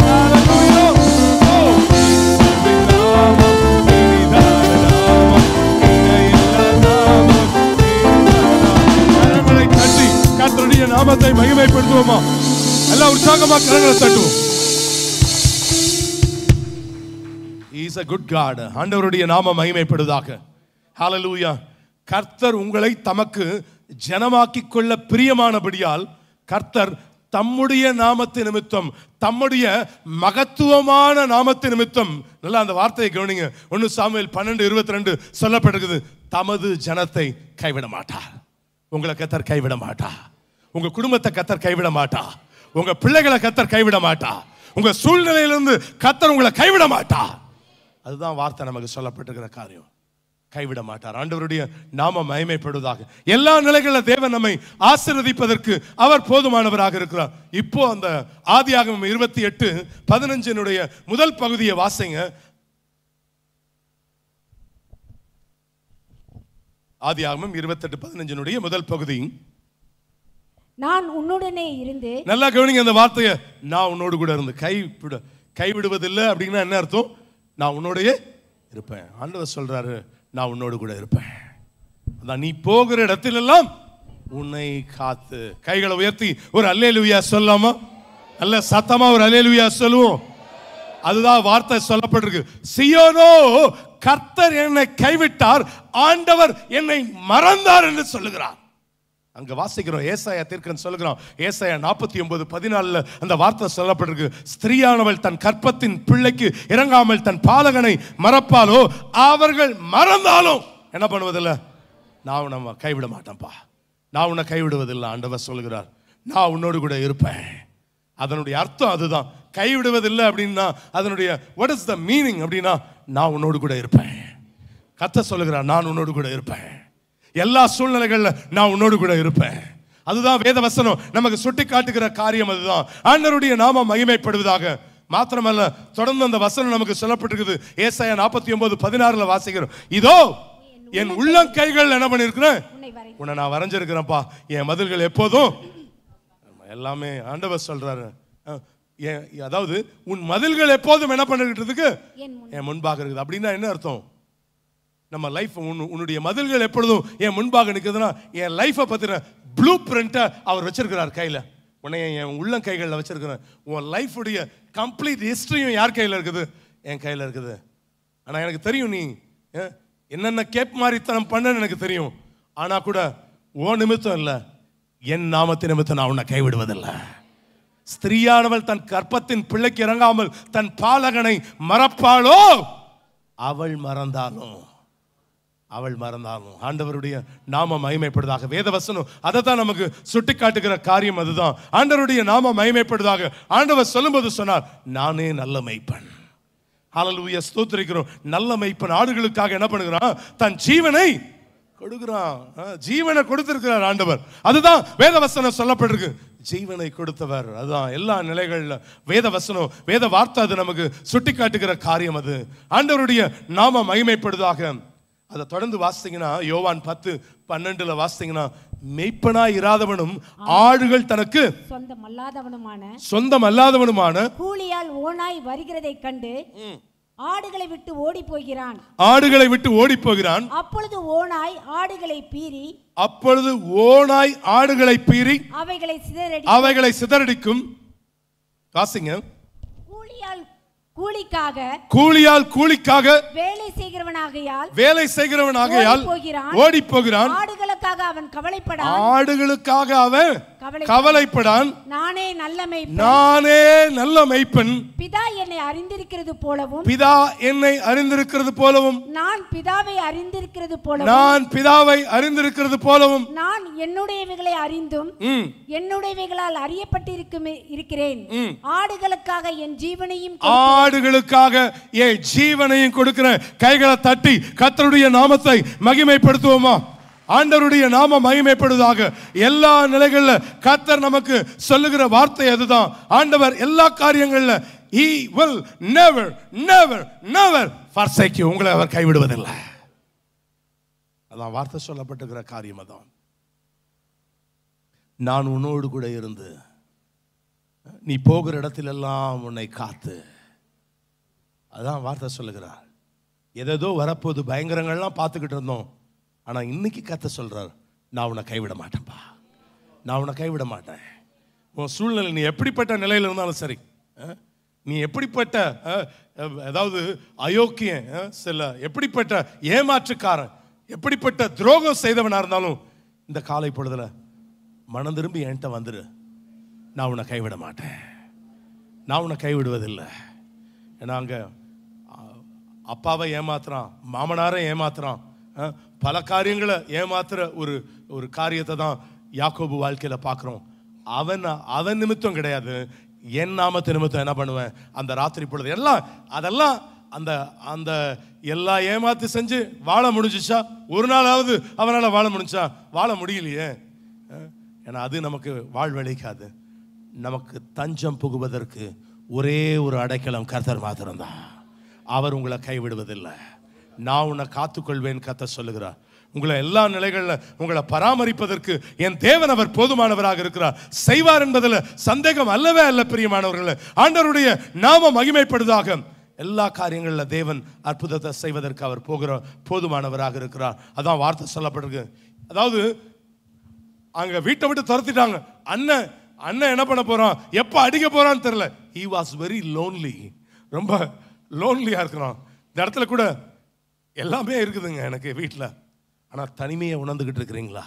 ஹல்லேலூயா. இயேசுவின் நாமம் இனிதான நாமம், இணையில்லா நாமம், இன்ப நாமம். கரங்களை தட்டி கர்த்தருடைய நாமத்தை மகிமைப்படுத்துவோமா? எல்லாம் உற்சாகமா கரங்களை தட்டுவோம். He is a good God. ஆண்டவருடைய நாமம் மகிமைப்படுவதாக. ஹல்லேலூயா. கர்த்தர் உங்களை தமக்கு ஜனமாக்கிக் கொள்ள பிரியமானபடியால் கர்த்தர் தம்முடைய நாமத்து நிமித்தம், தம்முடைய மகத்துவமான நாமத்து நிமித்தம், நல்லா அந்த வார்த்தையை கவனிங்க. 1 சாமுவேல் 12:22 சொல்லப்பட்டிருக்குது, தமது ஜனத்தை கைவிட மாட்டார். உங்களை கர்த்தர் கைவிட மாட்டா. உங்க குடும்பத்தை கர்த்தர் கைவிட மாட்டா. உங்க பிள்ளைகளை கர்த்தர் கைவிட மாட்டா. உங்க சூழ்நிலையிலிருந்து கர்த்தர் உங்களை கைவிட மாட்டா. அதுதான் வார்த்தை நமக்கு சொல்லப்பட்டிருக்கிற காரியம். கைவிட மாட்டார். ஆண்டவருடைய நாம மகிமைப்படுவதாக. எல்லா நிலைகளில் தேவன் நம்மை ஆசீர்வதிப்பதற்கு அவர் போதுமானவராக இருக்கிறார். இப்போ அந்த ஆதியாகமம் 28:15 முதல் பகுதியை வாசிங்க. ஆதியாகமம் 28:15 முதல் பகுதி. நான் உன்னுடனே இருந்து, நல்லா கவனிங்க அந்த வார்த்தையை, நான் உன்னோடு கூட இருந்து. கைவிடுவதில்லை அப்படின்னா என்ன அர்த்தம்? நான் உன்னோடையே இருப்பேன். ஆண்டவர் சொல்றாரு, நான் உன்னோடு கூட இருப்பேன். அதான் நீ போகிற இடத்திலெல்லாம் உன்னை காத்து. கைகளை உயர்த்தி ஒரு அல்லேலூயா சொல்லாமா? நல்ல சத்தமா ஒரு அல்லேலூயா சொல்லுவோம். அதுதான் வார்த்தை சொல்லப்பட்டிருக்கு. சியோனோ, கர்த்தர் என்னை கைவிட்டார், ஆண்டவர் என்னை மறந்தார் என்று சொல்லுகிறார். அங்க வாசிக்கிறோம், ஏசாயா தீர்க்கன் சொல்லுகிறான். ஏசாயா 49:14 அந்த வார்த்தை சொல்லப்பட்டிருக்கு. ஸ்திரீயானவள் தன் கற்பத்தின் பிள்ளைக்கு இறங்காமல் தன் பாலகனை மறப்பாலோ, அவர்கள் மறந்தாலும் என்ன பண்ணுவதில்லை? நான் உன்னை கைவிட மாட்டேன்ப்பா, நான் உன்னை கைவிடுவதில்லை. ஆண்டவர் சொல்லுகிறார், நான் உன்னோடு கூட இருப்பேன். அதனுடைய அர்த்தம் அதுதான். கைவிடுவதில்லை அப்படின்னா அதனுடைய what is the meaning அப்படின்னா, நான் உன்னோடு கூட இருப்பேன். கர்த்தர் சொல்லுகிறார், நான் உன்னோடு கூட இருப்பேன். எல்லா சூழ்நிலைகள்ல நான் உன்னோடு கூட இருப்பேன். அதுதான் வேத வசனம் நமக்கு சுட்டி காட்டுகிற காரியம். அதுதான் ஆண்டவருடைய நாம மகிமைப்படுவதாக. மாத்திரமல்ல, தொடர்ந்து அந்த வசனம் நமக்கு சொல்லப்பட்டிருக்குது. ஏசாயா 49:16 வாசிக்கிறோம். இதோ என் உள்ளங்கைகள் என்ன பண்ணிருக்கிறேன்? உன்னை நான் வரைஞ்சிருக்கிறேன்ப்பா. என் மதில்கள் எப்போதும் எல்லாமே ஆண்டவர் சொல்றாரு. அதாவது உன் மதில்கள் எப்போதும் என்ன பண்ணிருக்கிறதுக்கு என் முன்பாக இருக்குது. அப்படின்னா என்ன அர்த்தம்? நம்ம லைஃப், உன்னுடைய மதில்கள் எப்பொழுதும் என் முன்பாக நிற்குதுன்னா, என் லைஃபை பற்றின ப்ளூ பிரிண்ட்டை அவர் வச்சிருக்கிறார் கையில். உன்னை என் உள்ளம் கைகளில் வச்சிருக்கிறேன். உன் லைஃபுடைய கம்ப்ளீட் ஹிஸ்டரியும் யார் கையில் இருக்குது? என் கையில் இருக்குது. ஆனால் எனக்கு தெரியும் நீ என்னென்ன கேப் மாதிரித்தனம் பண்ணன்னு எனக்கு தெரியும். ஆனால் கூட ஓ நிமித்தம் இல்லை, என் நாமத்தின் நிமித்தம் நான் உன்னை கைவிடுவதில்லை. ஸ்திரீயானவள் தன் கற்பத்தின் பிள்ளைக்கு இறங்காமல் தன் பாலகனை மறப்பாளோ, அவள் மறந்தாலும் ஆண்டவருடைய நாம மகிமைப்படுவதாக. வேதவசனம் அதை தான் நமக்கு சுட்டி காட்டுகிற காரியம். அதுதான் ஆண்டவருடைய நாம மகிமைப்படுவதாக. ஆண்டவர் சொல்லும்போது சொன்னார், நானே நல்ல மேய்ப்பன். ஹல்லேலூயா, ஸ்தோத்திரிக்கிறோம். நல்ல மேய்ப்பன் ஆடுகளுக்காக என்ன பண்ணுகிறான்? தன் ஜீவனை கொடுக்கிறான். ஜீவனை கொடுத்திருக்கிறார் ஆண்டவர். அதுதான் வேதவசனம் சொல்லப்பட்டிருக்கு. ஜீவனை கொடுத்தவர். அதுதான் எல்லா நிலைகளில் வேதவசனம், வேத வார்த்தை அது நமக்கு சுட்டி காட்டுகிற காரியம். அது ஆண்டவருடைய நாம மகிமைப்படுவதாக. அதை தொடர்ந்து வாசித்தீங்கன்னா யோவான் 10:12 வாசித்தீங்கன்னா, மெய்ப்பனாய் இராதவனும் ஆடுகள் தனக்கு சொந்தம் அல்லாதவனுமான கூலியால் ஓனாய் வருகிறதை கண்டு ஆடுகளை விட்டு ஓடி போகிறான். அப்பொழுது ஓனாய் ஆடுகளை பீறி அவைகளை சிதறடிக்கும். வாசிங்க. கூலியால் கூலிக்காக வேலை செய்கிறவனாகையால் ஓடி போகிறான். ஆடுகளுக்காக அவன் கவலைப்படான். நானே நல்ல மேய்ப்பன். பிதா என்னை அறிந்திருக்கிறது போலவும் நான் பிதாவை அறிந்திருக்கிறது போலவும் நான் என்னுடையவைகளை அறிந்தும் என்னுடையவைகளால் அறியப்பட்டிருக்கிறேன். ஆடுகளுக்காக என் ஜீவனையும் கொடுக்கிறேன். கைகளை தட்டி கர்த்தருடைய நாமத்தை மகிமைப்படுத்துவோமா? ஆண்டவருடைய நாம மகிமைப்படுவதாக. எல்லா நிலைகளில் கர்த்தர் நமக்கு சொல்லுகிற வார்த்தை அதுதான். ஆண்டவர் எல்லா காரியங்களில் he will never forsake you. உங்களை அவர் கைவிடுவதில்லை. அதான் வார்த்தை சொல்லப்பட்டிருக்கிற காரியம். அதான் நான் உன்னோடு கூட இருந்து நீ போகிற இடத்திலெல்லாம் உன்னை காத்து. அதான் வார்த்தை சொல்லுகிறார். ஏதோ வரப்போது பயங்கரங்கள்லாம் பார்த்துக்கிட்டு இருந்தோம். ஆனால் இன்னைக்கு கர்த்தர் சொல்றார், நான் உன்னை கைவிட மாட்டேன்ப்பா, நான் உன்னை கைவிட மாட்டேன். உன் சூழ்நிலை நீ எப்படிப்பட்ட நிலையில் இருந்தாலும் சரி, நீ எப்படிப்பட்ட அதாவது அயோக்கியன், சில எப்படிப்பட்ட ஏமாற்றுக்காரன், எப்படிப்பட்ட துரோகம் செய்தவனா இருந்தாலும் இந்த காலை பொழுதுல மனம் திரும்பி என்கிட்ட வந்துரு. நான் உன்னை கைவிட மாட்டேன், நான் உன்னை கைவிடுவதில்லை. ஏன்னா அங்கே அப்பாவை ஏமாத்துறான், மாமனாரை ஏமாத்துறான், பல காரியங்களை ஏமாத்துற ஒரு காரியத்தை தான் யாக்கோபு வாழ்க்கையில் பார்க்குறோம். அவன் நிமித்தம் கிடையாது, என் நாமத்து நிமித்தம் என்ன பண்ணுவேன்? அந்த ராத்திரி பொழுது அதெல்லாம் அந்த அந்த எல்லா ஏமாத்து செஞ்சு வாழ முடிஞ்சிச்சா? ஒரு நாளாவது அவனால் வாழ முடிஞ்சா? வாழ முடியலையே. ஏன்னா அது நமக்கு வாழ்வழிக்காது. நமக்கு தஞ்சம் புகுவதற்கு ஒரே ஒரு அடைக்கலம் கர்த்தர் மாத்திரம்தான். அவர் உங்களை கைவிடுவதில்லை. நான் உன்னை காத்துக்கொள்வேன் கர்த்தர் சொல்லுகிறார். உங்களை எல்லா நிலைகளில் உங்களை பராமரிப்பதற்கு என் தேவன் அவர் போதுமானவராக இருக்கிறார். செய்வார் என்பதில் சந்தேகம் அல்லவே அல்ல. பிரியமானவர்களே, ஆண்டவருடைய நாம மகிமைப்படுவதாக. எல்லா காரியங்களில் தேவன் அற்புதத்தை செய்வதற்கு அவர் போதுமானவராக இருக்கிறார். அதான் வார்த்தை சொல்லப்பட்டிருக்கு. அதாவது அங்க வீட்டை விட்டு துரத்திட்டாங்க. அண்ணன் என்ன பண்ண போறான், எப்ப அடிக்க போறான்னு தெரியல. he was very lonely. ரொம்ப லோன்லியா இருக்கிறான். இந்த இடத்துல கூட எல்லாமே இருக்குதுங்க எனக்கு வீட்டில், ஆனா தனிமையை உணர்ந்துகிட்டு இருக்கிறீங்களா?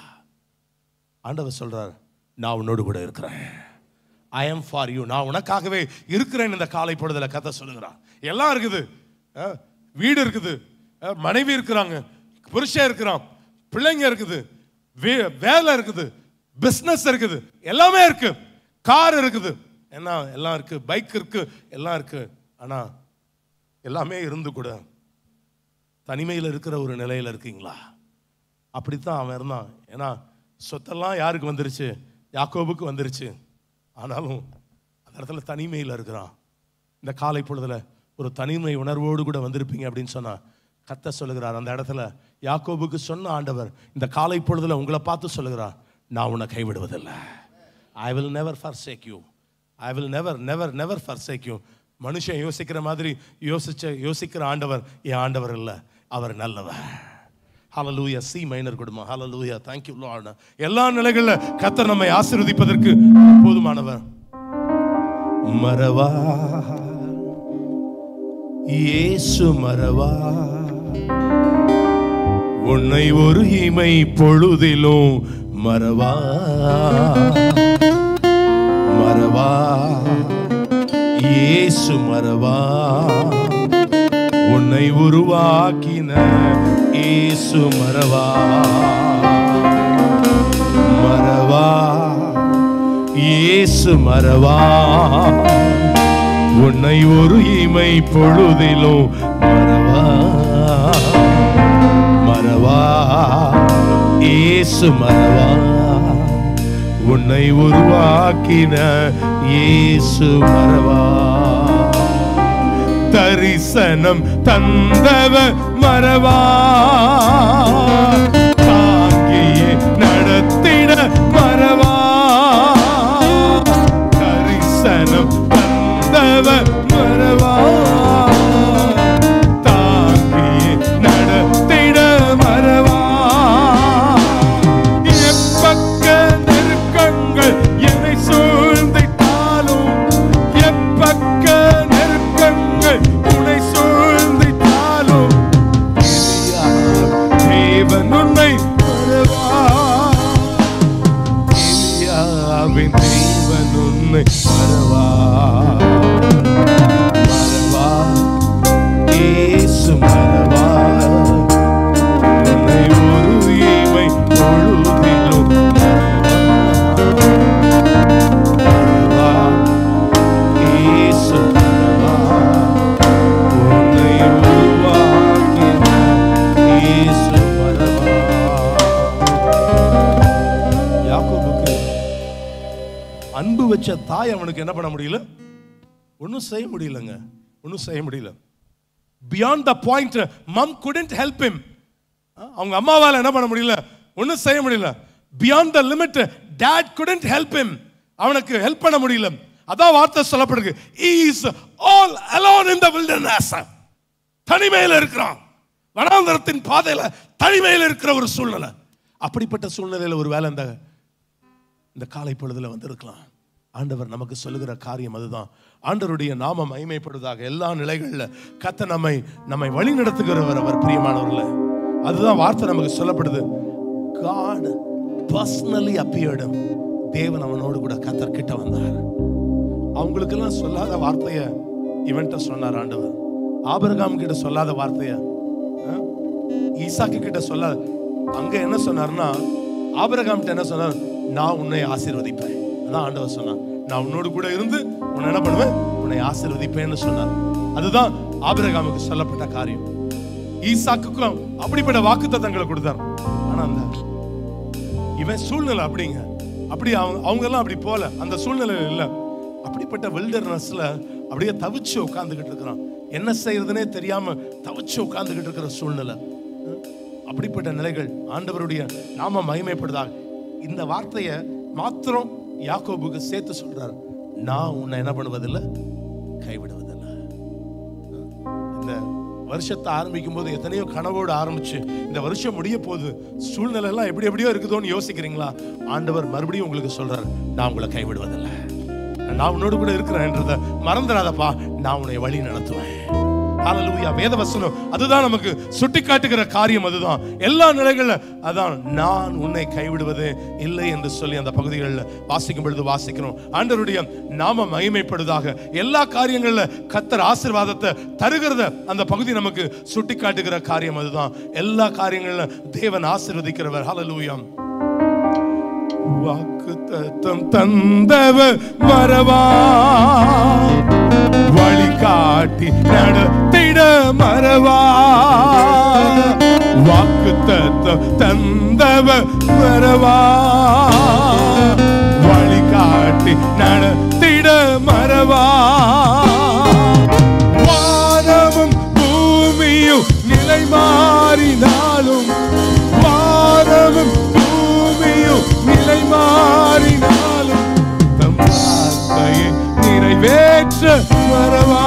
ஆண்டவர் சொல்றார், நான் உன்னோடு கூட இருக்கிறேன். I am for you. நான் உனக்காகவே இருக்கிறேன். இந்த காலை பொழுதுல கர்த்தர் சொல்லுகிறார். எல்லாம் இருக்குது, வீடு இருக்குது, மனைவி இருக்கிறாங்க, புருஷன் இருக்கிறான், பிள்ளைங்க இருக்குது, வேலை இருக்குது, பிசினஸ் இருக்குது, எல்லாமே இருக்கு, கார் இருக்குது, என்ன எல்லாம் இருக்கு, பைக் இருக்கு, எல்லாம் இருக்கு. ஆனா எல்லாமே இருந்து கூட தனிமையில் இருக்கிற ஒரு நிலையில் இருக்கீங்களா? அப்படித்தான் அவன் இருந்தான். ஏன்னா சொத்தெல்லாம் யாருக்கு வந்துருச்சு? யாக்கோபுக்கு வந்துருச்சு. ஆனாலும் அந்த இடத்துல தனிமையில் இருக்கிறான். இந்த காலை பொழுதுல ஒரு தனிமை உணர்வோடு கூட வந்திருப்பீங்க அப்படின்னு சொன்னா கர்த்தர் சொல்லுகிறார், அந்த இடத்துல யாக்கோபுக்கு சொன்ன ஆண்டவர் இந்த காலை பொழுதுல உங்களை பார்த்து சொல்லுகிறார், நான் உன்னை கைவிடுவதில்லை. I will never forsake you. I will never forsake you. மனுஷன் யோசிக்கிற மாதிரி யோசிக்கிற ஆண்டவர் என் ஆண்டவர் இல்லை, அவர் நல்லவர். ஹல்லேலூயா. சி மைனர் கொடுமா. ஹல்லேலூயா. thank you Lord. எல்லா நிலைகளில் கர்த்தர் நம்மை ஆசீர்வதிப்பதற்கு போதுமானவர். மறவா இயேசு மறவா, உன்னை ஒரு இமை பொழுதிலும் மறவா. மறவா இயேசு மறவா, உன்னை உருவாக்கின இயேசு மறவா. மறவா இயேசு மறவா, உன்னை ஒரு இமை பொழுதிலும் மறவா. மறவா இயேசு மறவா, உன்னை உருவாக்கின இயேசு மறவா. தரிசனம் தந்தவ மறவா, தாங்கியே நடத்திட மறவா. தரிசனம் தந்தவ மறவா, தாங்கியே நடத்திட மறவா. எப்பக்க நெருக்கங்கள் என்னை சூழ்ந்திட்டாலும், எப்பக்க நெருக்கங்கள் உன்னை சூழ்ந்திட்டாலும், தேவன் உன்னை மறவா. எலியாவின் தேவன் உன்னை மறவா. மறவா இயேசு மறவா, உன்னை ஒரு இமை பொழுதிலும் மறவா. இயேசு மறவா, உன்னை உருவாக்கின இயேசு மறவா. யாக்கோபுக்கு அன்பு வச்ச தாய் அவனுக்கு என்ன பண்ண முடியல? ஒன்னும் செய்ய முடியலங்க, ஒன்னும் செய்ய முடியல. Beyond the point mum couldn't help him. அவங்க அம்மாவால என்ன பண்ண முடியல? ஒன்னும் செய்ய முடியல. Beyond the limit dot couldn't help him. அவனுக்கு ஹெல்ப் பண்ண முடியல. அதான் வார்த்தை சொல்லப்படுது, he is all alone in the wilderness. தனிமையில் இருக்கிறான், வனாந்தரத்தின் பாதையில தனிமையில் இருக்கிற ஒரு சூழ்நிலை. அப்படிப்பட்ட சூழ்நிலையில் ஒரு வேலை இந்த காலை பொழுதுல வந்திருக்கலாம். ஆண்டவர் நமக்கு சொல்லுகிற காரியம் அதுதான். ஆண்டவருடைய நாமம் மகிமைப்படுவதாக. எல்லா நிலைகளில் கர்த்தர் நம்மை வழி நடத்துகிறவர் அவர். பிரியமானவர்களே, அதுதான் வார்த்தை நமக்கு சொல்லப்படுது. God personally appeared. தேவன் அவனோடு கூட கர்த்தர் கிட்ட வந்தார். அவங்களுக்கெல்லாம் சொல்லாத வார்த்தைய இவன்ட்ட சொன்னார் ஆண்டவர். ஆபிரகாம் கிட்ட சொல்லாத வார்த்தைய ஈசாக்கு கிட்ட சொல்லாத. அங்க என்ன சொன்னார்னா, ஆபிரகாம் என்ன சொன்னார்? நான் உன்னை ஆசீர்வதிப்பேன். அதான் ஆண்டவர் சொன்னார், நான் உன்னோடு கூட இருந்து உன்னை என்ன பண்ணுவேன்? உன்னை ஆசீர்வதிப்பேன்னு சொன்னார். அதுதான் ஆபிரகாமுக்கு சொல்லப்பட்ட காரியம். ஈசாக்குக்கும் அப்படிப்பட்ட வாக்குத்தத்தங்களை கொடுத்தார். ஆனா அந்த இவன் சூழ்நிலை அப்படிங்க, அப்படி அவங்க எல்லாம் அப்படி போல, அந்த சூழ்நிலை இல்ல. அப்படிப்பட்ட வில்டர்னஸ்ல அப்படியே தவிச்சு உட்கார்ந்துகிட்டு இருக்கிறான். என்ன செய்யறதுனே தெரியாம தவிச்சு உட்கார்ந்துகிட்டு இருக்கிற சூழ்நிலை. அப்படிப்பட்ட நிலைகள் ஆண்டவருடைய நாம மகிமைப்படுதாக. இந்த வார்த்தையை மாத்திரம் யாக்கோபுக்கு சேர்த்து சொல்றாரு, நான் உன்னை என்ன பண்ணுவதில்லை, கைவிடுவதில்லை. இந்த வருஷத்தை ஆரம்பிக்கும் போது எத்தனையோ கனவோடு ஆரம்பிச்சு இந்த வருஷம் முடிய போது சூழ்நிலை எல்லாம் எப்படி எப்படியோ இருக்குதோன்னு யோசிக்கிறீங்களா? ஆண்டவர் மறுபடியும் உங்களுக்கு சொல்றாரு, நான் உங்களை கைவிடுவதில்லை, நான் உன்னோடு கூட இருக்கிறேன்றத மறந்துடாதப்பா, நான் உன்னை வழி நடத்துவேன். ஹல்லேலூயா. வேத வசனம் அதுதான் நமக்கு சுட்டி காட்டுகிற காரியம். அதுதான் எல்லா நிலைகள்ல அதான், நான் உன்னை கைவிடுவது இல்லை என்று சொல்லி அந்த பகுதிகளில் வாசிக்கும் பொழுது வாசிக்கிறோம். ஆண்டவருடைய நாம மகிமைப்படுவதாக. எல்லா காரியங்கள்ல கர்த்தர் ஆசீர்வாதத்தை தருகிறத அந்த பகுதி நமக்கு சுட்டி காட்டுகிற காரியம் அதுதான். எல்லா காரியங்கள்ல தேவன் ஆசீர்வதிக்கிறவர். ஹல்லேலூயா. வாக்குத்தத்தம் தந்தவர் மறவா, வழிகாட்டி நடத்திட மறவா. வாக்குத்தத்தம் தந்தவர் மறவா, வழிகாட்டி நடத்திட மறவா. வானமும் பூமியும் நிலை மாறினாலும், வானமும் பூமியும் நிலை மாறினாலும், தம் வார்த்தையை நிறைவேற்ற மறவா,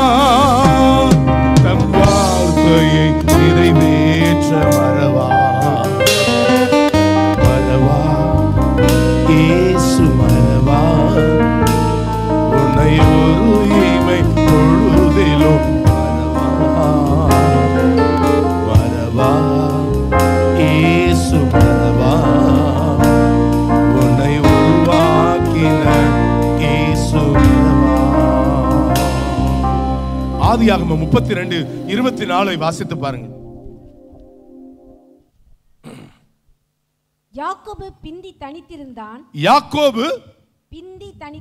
தம் வார்த்தையை நிறைவேற்ற மறவா. மறவா இயேசு மறவா, உன்னை ஒரு இமை பொழுதிலும் மறவா. மறவா இயேசு மறவா, உன்னை உருவாக்கின இயேசு மறவா. ஆதியாகமம் 32:24 வாசித்து பாருங்க. யாக்கோபு பிந்தி தனித்திருந்தான், யாக்கோபு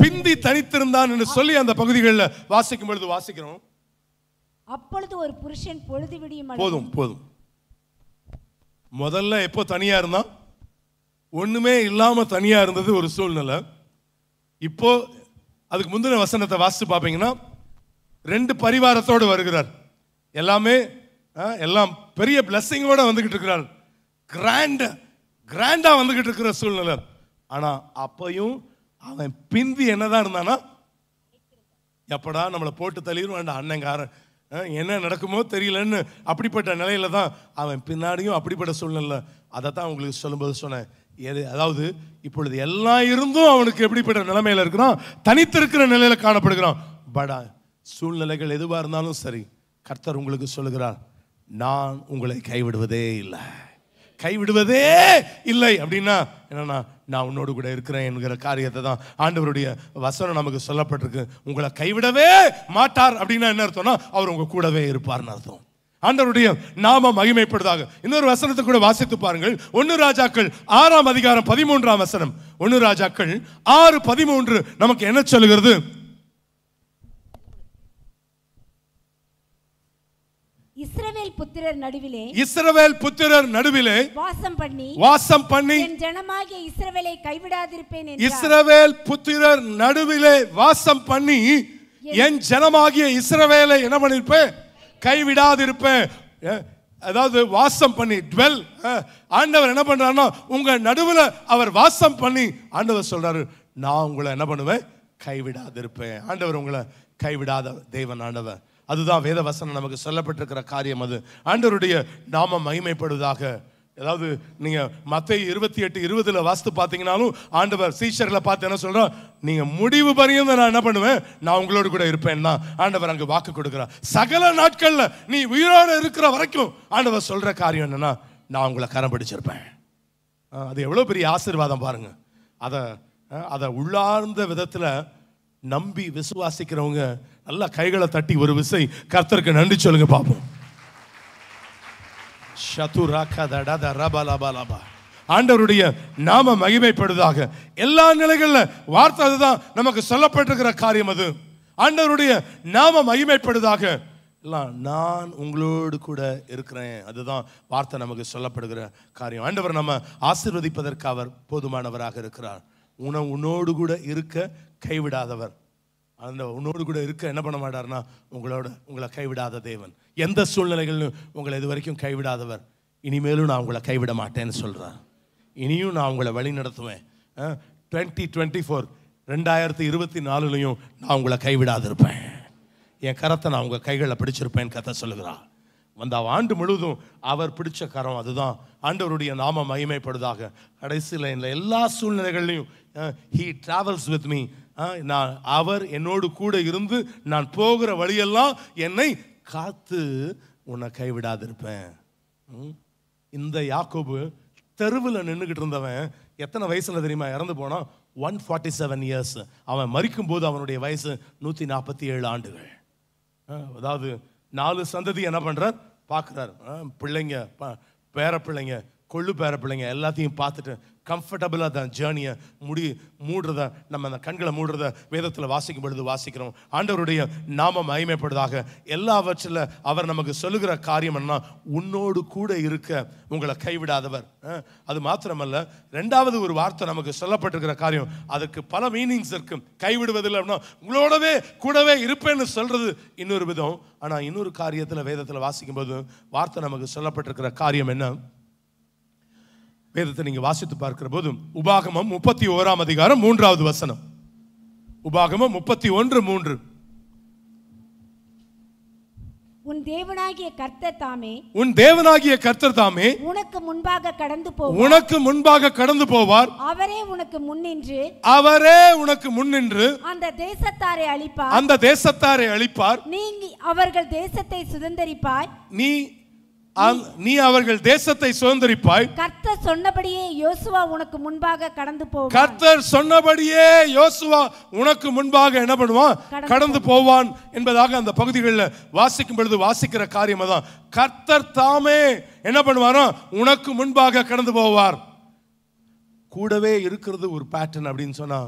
பிந்தி தனித்திருந்தான் என்று சொல்லி அந்த பகுதிகளில் வாசிக்கும் பொழுது வாசிக்கிறோம். அப்பொழுது ஒரு புருஷன் பொழுது விடியும் போதும் போதும். முதல்ல எப்போ தனியா இருந்தான்? ஒண்ணுமே இல்லாம தனியா இருந்தது ஒரு சூழ்நிலை. இப்போ அதுக்கு முந்தின வசனத்தை வாசித்து பார்ப்பீங்கன்னா 2 பரிவாரத்தோடு வருகிறார். எல்லாமே எல்லாம் பெரிய பிளஸிங்கோட வந்துகிட்டு இருக்கிறார். கிராண்டா வந்துகிட்டு இருக்கிற சூழ்நிலை. ஆனா அப்பையும் அவன் பிந்தி என்னதான் இருந்தானா, எப்படா நம்மளை போட்டு தள்ளிடுவான் அண்ணங்காரன், என்ன நடக்குமோ தெரியலன்னு அப்படிப்பட்ட நிலையில தான் அவன் பின்னாடியும் அப்படிப்பட்ட சூழ்நிலை. அதை தான் உங்களுக்கு சொல்லும்போது சொன்னேன். அதாவது இப்பொழுது எல்லாம் இருந்தும் அவனுக்கு எப்படிப்பட்ட நிலைமையில இருக்கிறான், தனித்திருக்கிற நிலையில காணப்படுகிறான். பட் சூழ்நிலைகள் எதுவா இருந்தாலும் சரி, கர்த்தர் உங்களுக்கு சொல்லுகிறார், நான் உங்களை கைவிடுவதே இல்லை, கைவிடுவதே இல்லை. அப்படின்னா என்னன்னா, நான் உன்னோடு கூட இருக்கிறேன் என்கிற காரியத்தை தான் ஆண்டவருடைய வசனம் நமக்கு சொல்லப்பட்டிருக்கு. உங்களை கைவிடவே மாட்டார் அப்படின்னா என்ன அர்த்தம்னா, அவர் உங்க கூடவே இருப்பார்னு அர்த்தம். ஆண்டவருடைய நாம மகிமைப்படுதாக. இன்னொரு வசனத்தை கூட வாசித்து பாருங்கள். 1 ராஜாக்கள் 6:13 1 ராஜாக்கள் 6:13 நமக்கு என்ன சொல்லுகிறது? இஸ்ரவேல் புத்திரர் நடுவிலே வாசம் பண்ணி என் ஜனமாகிய இஸ்ரவேலை கைவிடாதிருப்பேன் என்றார். இஸ்ரவேல் புத்திரர் நடுவிலே வாசம் பண்ணி என் ஜனமாகிய இஸ்ரவேலை என்ன பண்ணிருப்பேன்? கைவிடாதிருப்பேன். அதாவது வாசம் பண்ணி டுவெல். ஆண்டவர் என்ன பண்றாருன்னா, உங்க நடுவுல அவர் வாசம் பண்ணி ஆண்டவர் சொல்றாரு, நான் உங்களை என்ன பண்ணுவேன்? கைவிடாதிருப்பேன். ஆண்டவர் உங்களை கைவிடாத தேவன் ஆண்டவர். அதுதான் வேத வசனம் நமக்கு சொல்லப்பட்டிருக்கிற காரியம். அது ஆண்டவருடைய நாம மகிமைப்படுவதாக. அதாவது நீங்க மத்தேயு 28:20 வாசித்து பார்த்தீங்கன்னாலும் ஆண்டவர் சீஷர்களை பார்த்து என்ன சொல்றா, நீங்க முடிவு பரியந்த நான் என்ன பண்ணுவேன்? நான் உங்களோடு கூட இருப்பேன் தான் ஆண்டவர் அங்கு வாக்கு கொடுக்கிறார். சகல நாட்கள்ல நீ உயிரோடு இருக்கிற வரைக்கும் ஆண்டவர் சொல்ற காரியம் என்னன்னா, நான் உங்களை கரம் பிடிச்சிருப்பேன். அது எவ்வளவு பெரிய ஆசீர்வாதம் பாருங்க. அதை உள்ளார்ந்த விதத்துல நம்பி விசுவாசிக்கிறவங்க நல்லா கைகளை தட்டி ஒரு விசை கர்த்தருக்கு நன்றி சொல்லுங்க பாப்போம். ஆண்டவருடைய நாம மகிமைப்படுவதாக. எல்லா நிலைகள்ல வார்த்தை அதுதான் நமக்கு சொல்லப்பட்டிருக்கிற காரியம். அது ஆண்டவருடைய நாம மகிமைப்படுவதாக. எல்லாம் நான் உங்களோடு கூட இருக்கிறேன். அதுதான் வார்த்தை நமக்கு சொல்லப்படுகிற காரியம். ஆண்டவர் நம்ம ஆசீர்வதிப்பதற்கு அவர் போதுமானவராக இருக்கிறார். உன்னோடு கூட இருக்க கைவிடாதவர். அந்த உன்னோடு கூட இருக்க என்ன பண்ண மாட்டார்னா உங்களை கைவிடாத தேவன். எந்த சூழ்நிலைகளிலும் உங்களை இது வரைக்கும் கைவிடாதவர். இனிமேலும் நான் உங்களை கைவிட மாட்டேன்னு சொல்றார். இனியும் நான் உங்களை வழி நடத்துவேன். 2024 2024 நான் உங்களை கைவிடாது இருப்பேன். என் கரத்தை நான் உங்கள் கைகளை பிடிச்சிருப்பேன் கதை சொல்லுகிறார். அந்த ஆண்டு முழுவதும் அவர் பிடிச்ச கரம் அதுதான். ஆண்டவருடைய நாம மகிமைப்படுதாக. கடைசியில் எல்லா சூழ்நிலைகள்லையும் he travels with me. அவர் என்னோடு கூட இருந்து நான் போகிற வழியெல்லாம் என்னை காத்து உன்னை கைவிடாதிருப்பேன். இந்த யாக்கோபு தெருவில் நின்றுகிட்டு இருந்தவன் எத்தனை வயசுல தெரியுமா இறந்து போனான்? 147 இயர்ஸ். அவன் மரிக்கும் போது அவனுடைய வயசு 147 ஆண்டுகள். அதாவது 4 சந்ததி என்ன பண்றார் பார்க்குறார். பிள்ளைங்க, பேர பிள்ளைங்க, கொள்ளு பேர பிள்ளைங்க எல்லாத்தையும் பார்த்துட்டு கம்ஃபர்டபுளாக தான் ஜேர்னியை மூடுறத நம்ம அந்த கண்களை மூடுறத வேதத்தில் வாசிக்கும் பொழுது வாசிக்கிறோம். ஆண்டவருடைய நாமம் மகிமைப்படுதாக. எல்லாவற்றில் அவர் நமக்கு சொல்லுகிற காரியம் என்ன? உன்னோடு கூட இருக்க உங்களை கைவிடாதவர். அது மாத்திரமல்ல, ரெண்டாவது ஒரு வார்த்தை நமக்கு சொல்லப்பட்டிருக்கிற காரியம், அதுக்கு பல மீனிங்ஸ் இருக்கு. கைவிடுவதில்லை அப்படின்னா உங்களோடவே கூடவே இருப்பேன்னு சொல்றது இன்னொரு விதம். ஆனால் இன்னொரு காரியத்தில் வேதத்தில் வாசிக்கும் போது வார்த்தை நமக்கு சொல்லப்பட்டிருக்கிற காரியம் என்ன? வேதத்தை நீங்க வாசித்து பார்க்கிற போது உபாகமம் 31 அதிகாரம் 3வது வசனம். உபாகமம் 31:3. உன் தேவனாகிய கர்த்தர் தாமே உனக்கு முன்பாக கடந்து போவார். அவரே உனக்கு முன்னின்று அந்த தேசத்தாரை அழிப்பார். நீ அவர்கள் தேசத்தை சுதந்தரிப்பாய். கர்த்தர் சொன்னபடியே யோசுவா உனக்கு முன்பாக என்ன பண்ணுவான்? கடந்து போவான் என்பதாக அந்த பகுதிகளில் வாசிக்கும் பொழுது வாசிக்கிற காரியம் தான். கர்த்தர் தாமே என்ன பண்ணுவாரோ உனக்கு முன்பாக கடந்து போவார். கூடவே இருக்கிறது ஒரு பேட்டர்ன் அப்படின்னு சொன்னா,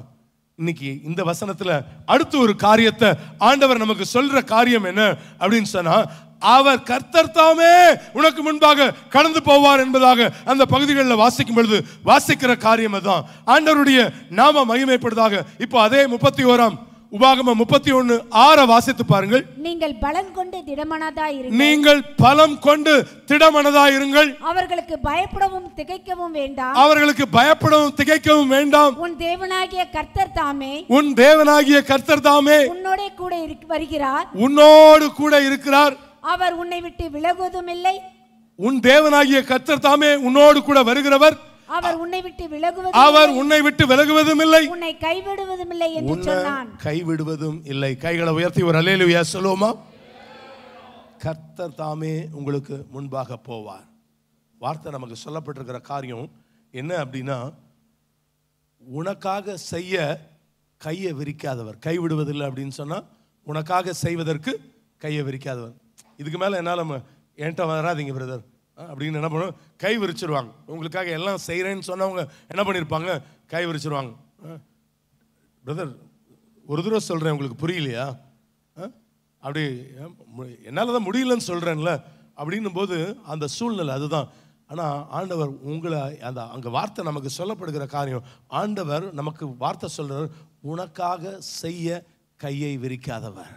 இன்னைக்கு இந்த வசனத்துல அடுத்து ஒரு காரியத்தை ஆண்டவர் நமக்கு சொல்ற காரியம் என்ன அப்படின்னு சொன்னா, அவர் கர்த்தர் தாமே உனக்கு முன்பாக கடந்து போவார் என்பதாக அந்த பகுதிகளில் வாசிக்கும் பொழுது வாசிக்கிற காரியம் தான். ஆண்டவருடைய நாம மகிமைப்படுதாக. இப்போ அதே 31 உபாகமம் 31:6 வாசித்து பாருங்கள். நீங்கள் பலம் கொண்டு திடமனதாய் இருங்கள். அவர்களுக்கு பயப்படவும் திகைக்கவும் வேண்டாம். உன் தேவனாகிய கர்த்தர் தாமே உன்னோடு கூட இருக்கிறார். அவர் உன்னை விட்டு விலகுவதும் இல்லை. உன் தேவனாகிய கர்த்தர் தாமே உன்னோடு கூட வருகிறவர். அவர் உன்னை விட்டு விலகுவதும் இல்லை. உன்னை கைவிடுவதும் இல்லை என்று சொன்னான். கைவிடுவதும் இல்லை. கைகளை உயர்த்தி ஒரு அல்லேலூயா சொல்லுவோமா? கர்த்தர் தாமே உங்களுக்கு முன்பாக போவார். வார்த்தை நமக்கு சொல்லப்பட்டிருக்கிற காரியம் என்ன அப்படின்னா, உனக்காக செய்ய கையை விரிக்காதவர். கைவிடுவதில்லை அப்படின்னு சொன்னா உனக்காக செய்வதற்கு கையை விரிக்காதவர். இதுக்கு மேல என்னால என்கிட்ட வராதிங்க பிரதர் அப்படின்னு என்ன பண்ணுவோம்? கை விரிச்சிருவாங்க. உங்களுக்காக எல்லாம் செய்கிறேன்னு சொன்னவங்க என்ன பண்ணியிருப்பாங்க? கை விரிச்சிருவாங்க. பிரதர் ஒரு தடவை சொல்கிறேன், உங்களுக்கு புரியலையா? அப்படி என்னால் தான் முடியலன்னு சொல்கிறேன்ல அப்படின்னும் போது அந்த சூழ்நிலை அதுதான். ஆனால் ஆண்டவர் உங்களை அந்த அங்கே வார்த்தை நமக்கு சொல்லப்படுகிற காரியம், ஆண்டவர் நமக்கு வார்த்தை சொல்கிறார், உனக்காக செய்ய கையை விரிக்காதவர்.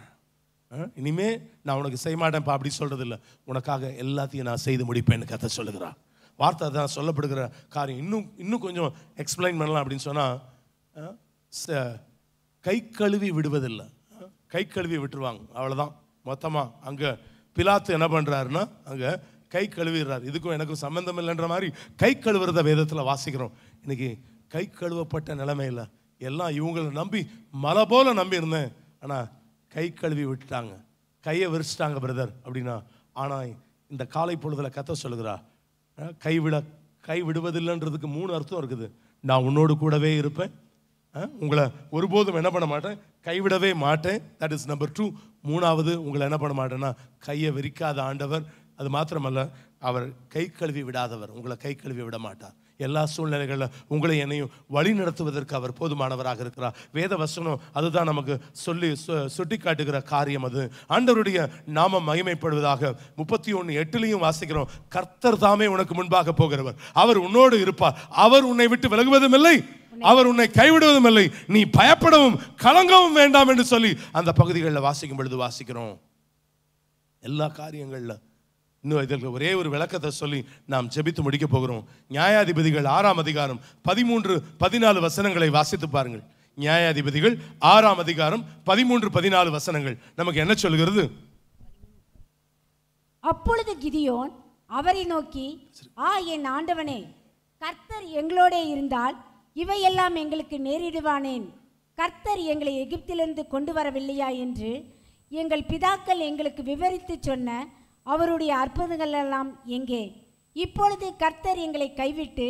இனிமே நான் உனக்கு செய்ய மாட்டேன்ப்பா அப்படி சொல்றது இல்லை. உனக்காக எல்லாத்தையும் நான் செய்து முடிப்பேன்னு கதை சொல்லுகிறான். வார்த்தை தான் சொல்லப்படுகிற காரியம். இன்னும் கொஞ்சம் எக்ஸ்பிளைன் பண்ணலாம் அப்படின்னு சொன்னால், கை கழுவி விடுவதில்லை. கை கழுவி விட்டுருவாங்க, அவ்வளோதான் மொத்தமாக. அங்கே பிலாத்து என்ன பண்ணுறாருன்னா அங்கே கை கழுவிடுறாரு. இதுக்கும் எனக்கும் சம்பந்தம் இல்லைன்ற மாதிரி கை கழுவுறத வேதத்தில் வாசிக்கிறோம். இன்னைக்கு கை கழுவப்பட்ட நிலைமையில் எல்லாம் இவங்களை நம்பி மலை போல நம்பி இருந்தேன், ஆனால் கை கழுவி விட்டுட்டாங்க, கையை விரிச்சிட்டாங்க பிரதர் அப்படின்னா. ஆனால் இந்த காலை பொழுதில் கத்த சொல்லுகிறா, கை விடுவதில்லைன்றதுக்கு 3 அர்த்தம் இருக்குது. நான் உன்னோடு கூடவே இருப்பேன், உங்களை ஒருபோதும் என்ன பண்ண மாட்டேன், கைவிடவே மாட்டேன். That is number 2. 3வது உங்களை என்ன பண்ண மாட்டேன்னா கையை விரிக்காத ஆண்டவர். அது மாத்திரமல்ல, அவர் கை கழுவி விடாதவர், உங்களை கை கழுவி விட மாட்டார். எல்லா சூழ்நிலைகளில் உங்களை என்னையும் வழி நடத்துவதற்கு அவர் போதுமானவராக இருக்கிறார். வேத வசனம் அதுதான் நமக்கு சுட்டி காட்டுகிற காரியம். அது ஆண்டவருடைய நாமம் மகிமைப்படுவதாக 31:8 வாசிக்கிறோம். கர்த்தர் தாமே உனக்கு முன்பாக போகிறவர், அவர் உன்னோடு இருப்பார், அவர் உன்னை விட்டு விலகுவதும் இல்லை, அவர் உன்னை கைவிடுவதும் இல்லை, நீ பயப்படவும் கலங்கவும் வேண்டாம் என்று சொல்லி அந்த பகுதிகளில் வாசிக்கும் பொழுது வாசிக்கிறோம். எல்லா காரியங்கள்ல இன்னும் இதற்கு ஒரே ஒரு விளக்கத்தை சொல்லி நாம் ஜெபித்து முடிக்க போகிறோம். நியாயாதிபதிகள் 6ஆம் அதிகாரம் 13-14 வசனங்களை வாசித்து பாருங்கள். நியாயாதிபதிகள் 6ஆம் அதிகாரம் 13-14 வசனங்கள் நமக்கு என்ன சொல்கிறது? அப்பொழுது கிதியோன் அவரை நோக்கி, என் ஆண்டவனே, கர்த்தர் எங்களோட இருந்தால் இவையெல்லாம் எங்களுக்கு நேரிடுவானேன்? கர்த்தர் எங்களை எகிப்திலிருந்து கொண்டு வரவில்லையா என்று எங்கள் பிதாக்கள் எங்களுக்கு விவரித்து சொன்ன அவருடைய அற்புதங்கள் எல்லாம் எங்கே? இப்பொழுது கர்த்தர் எங்களை கைவிட்டு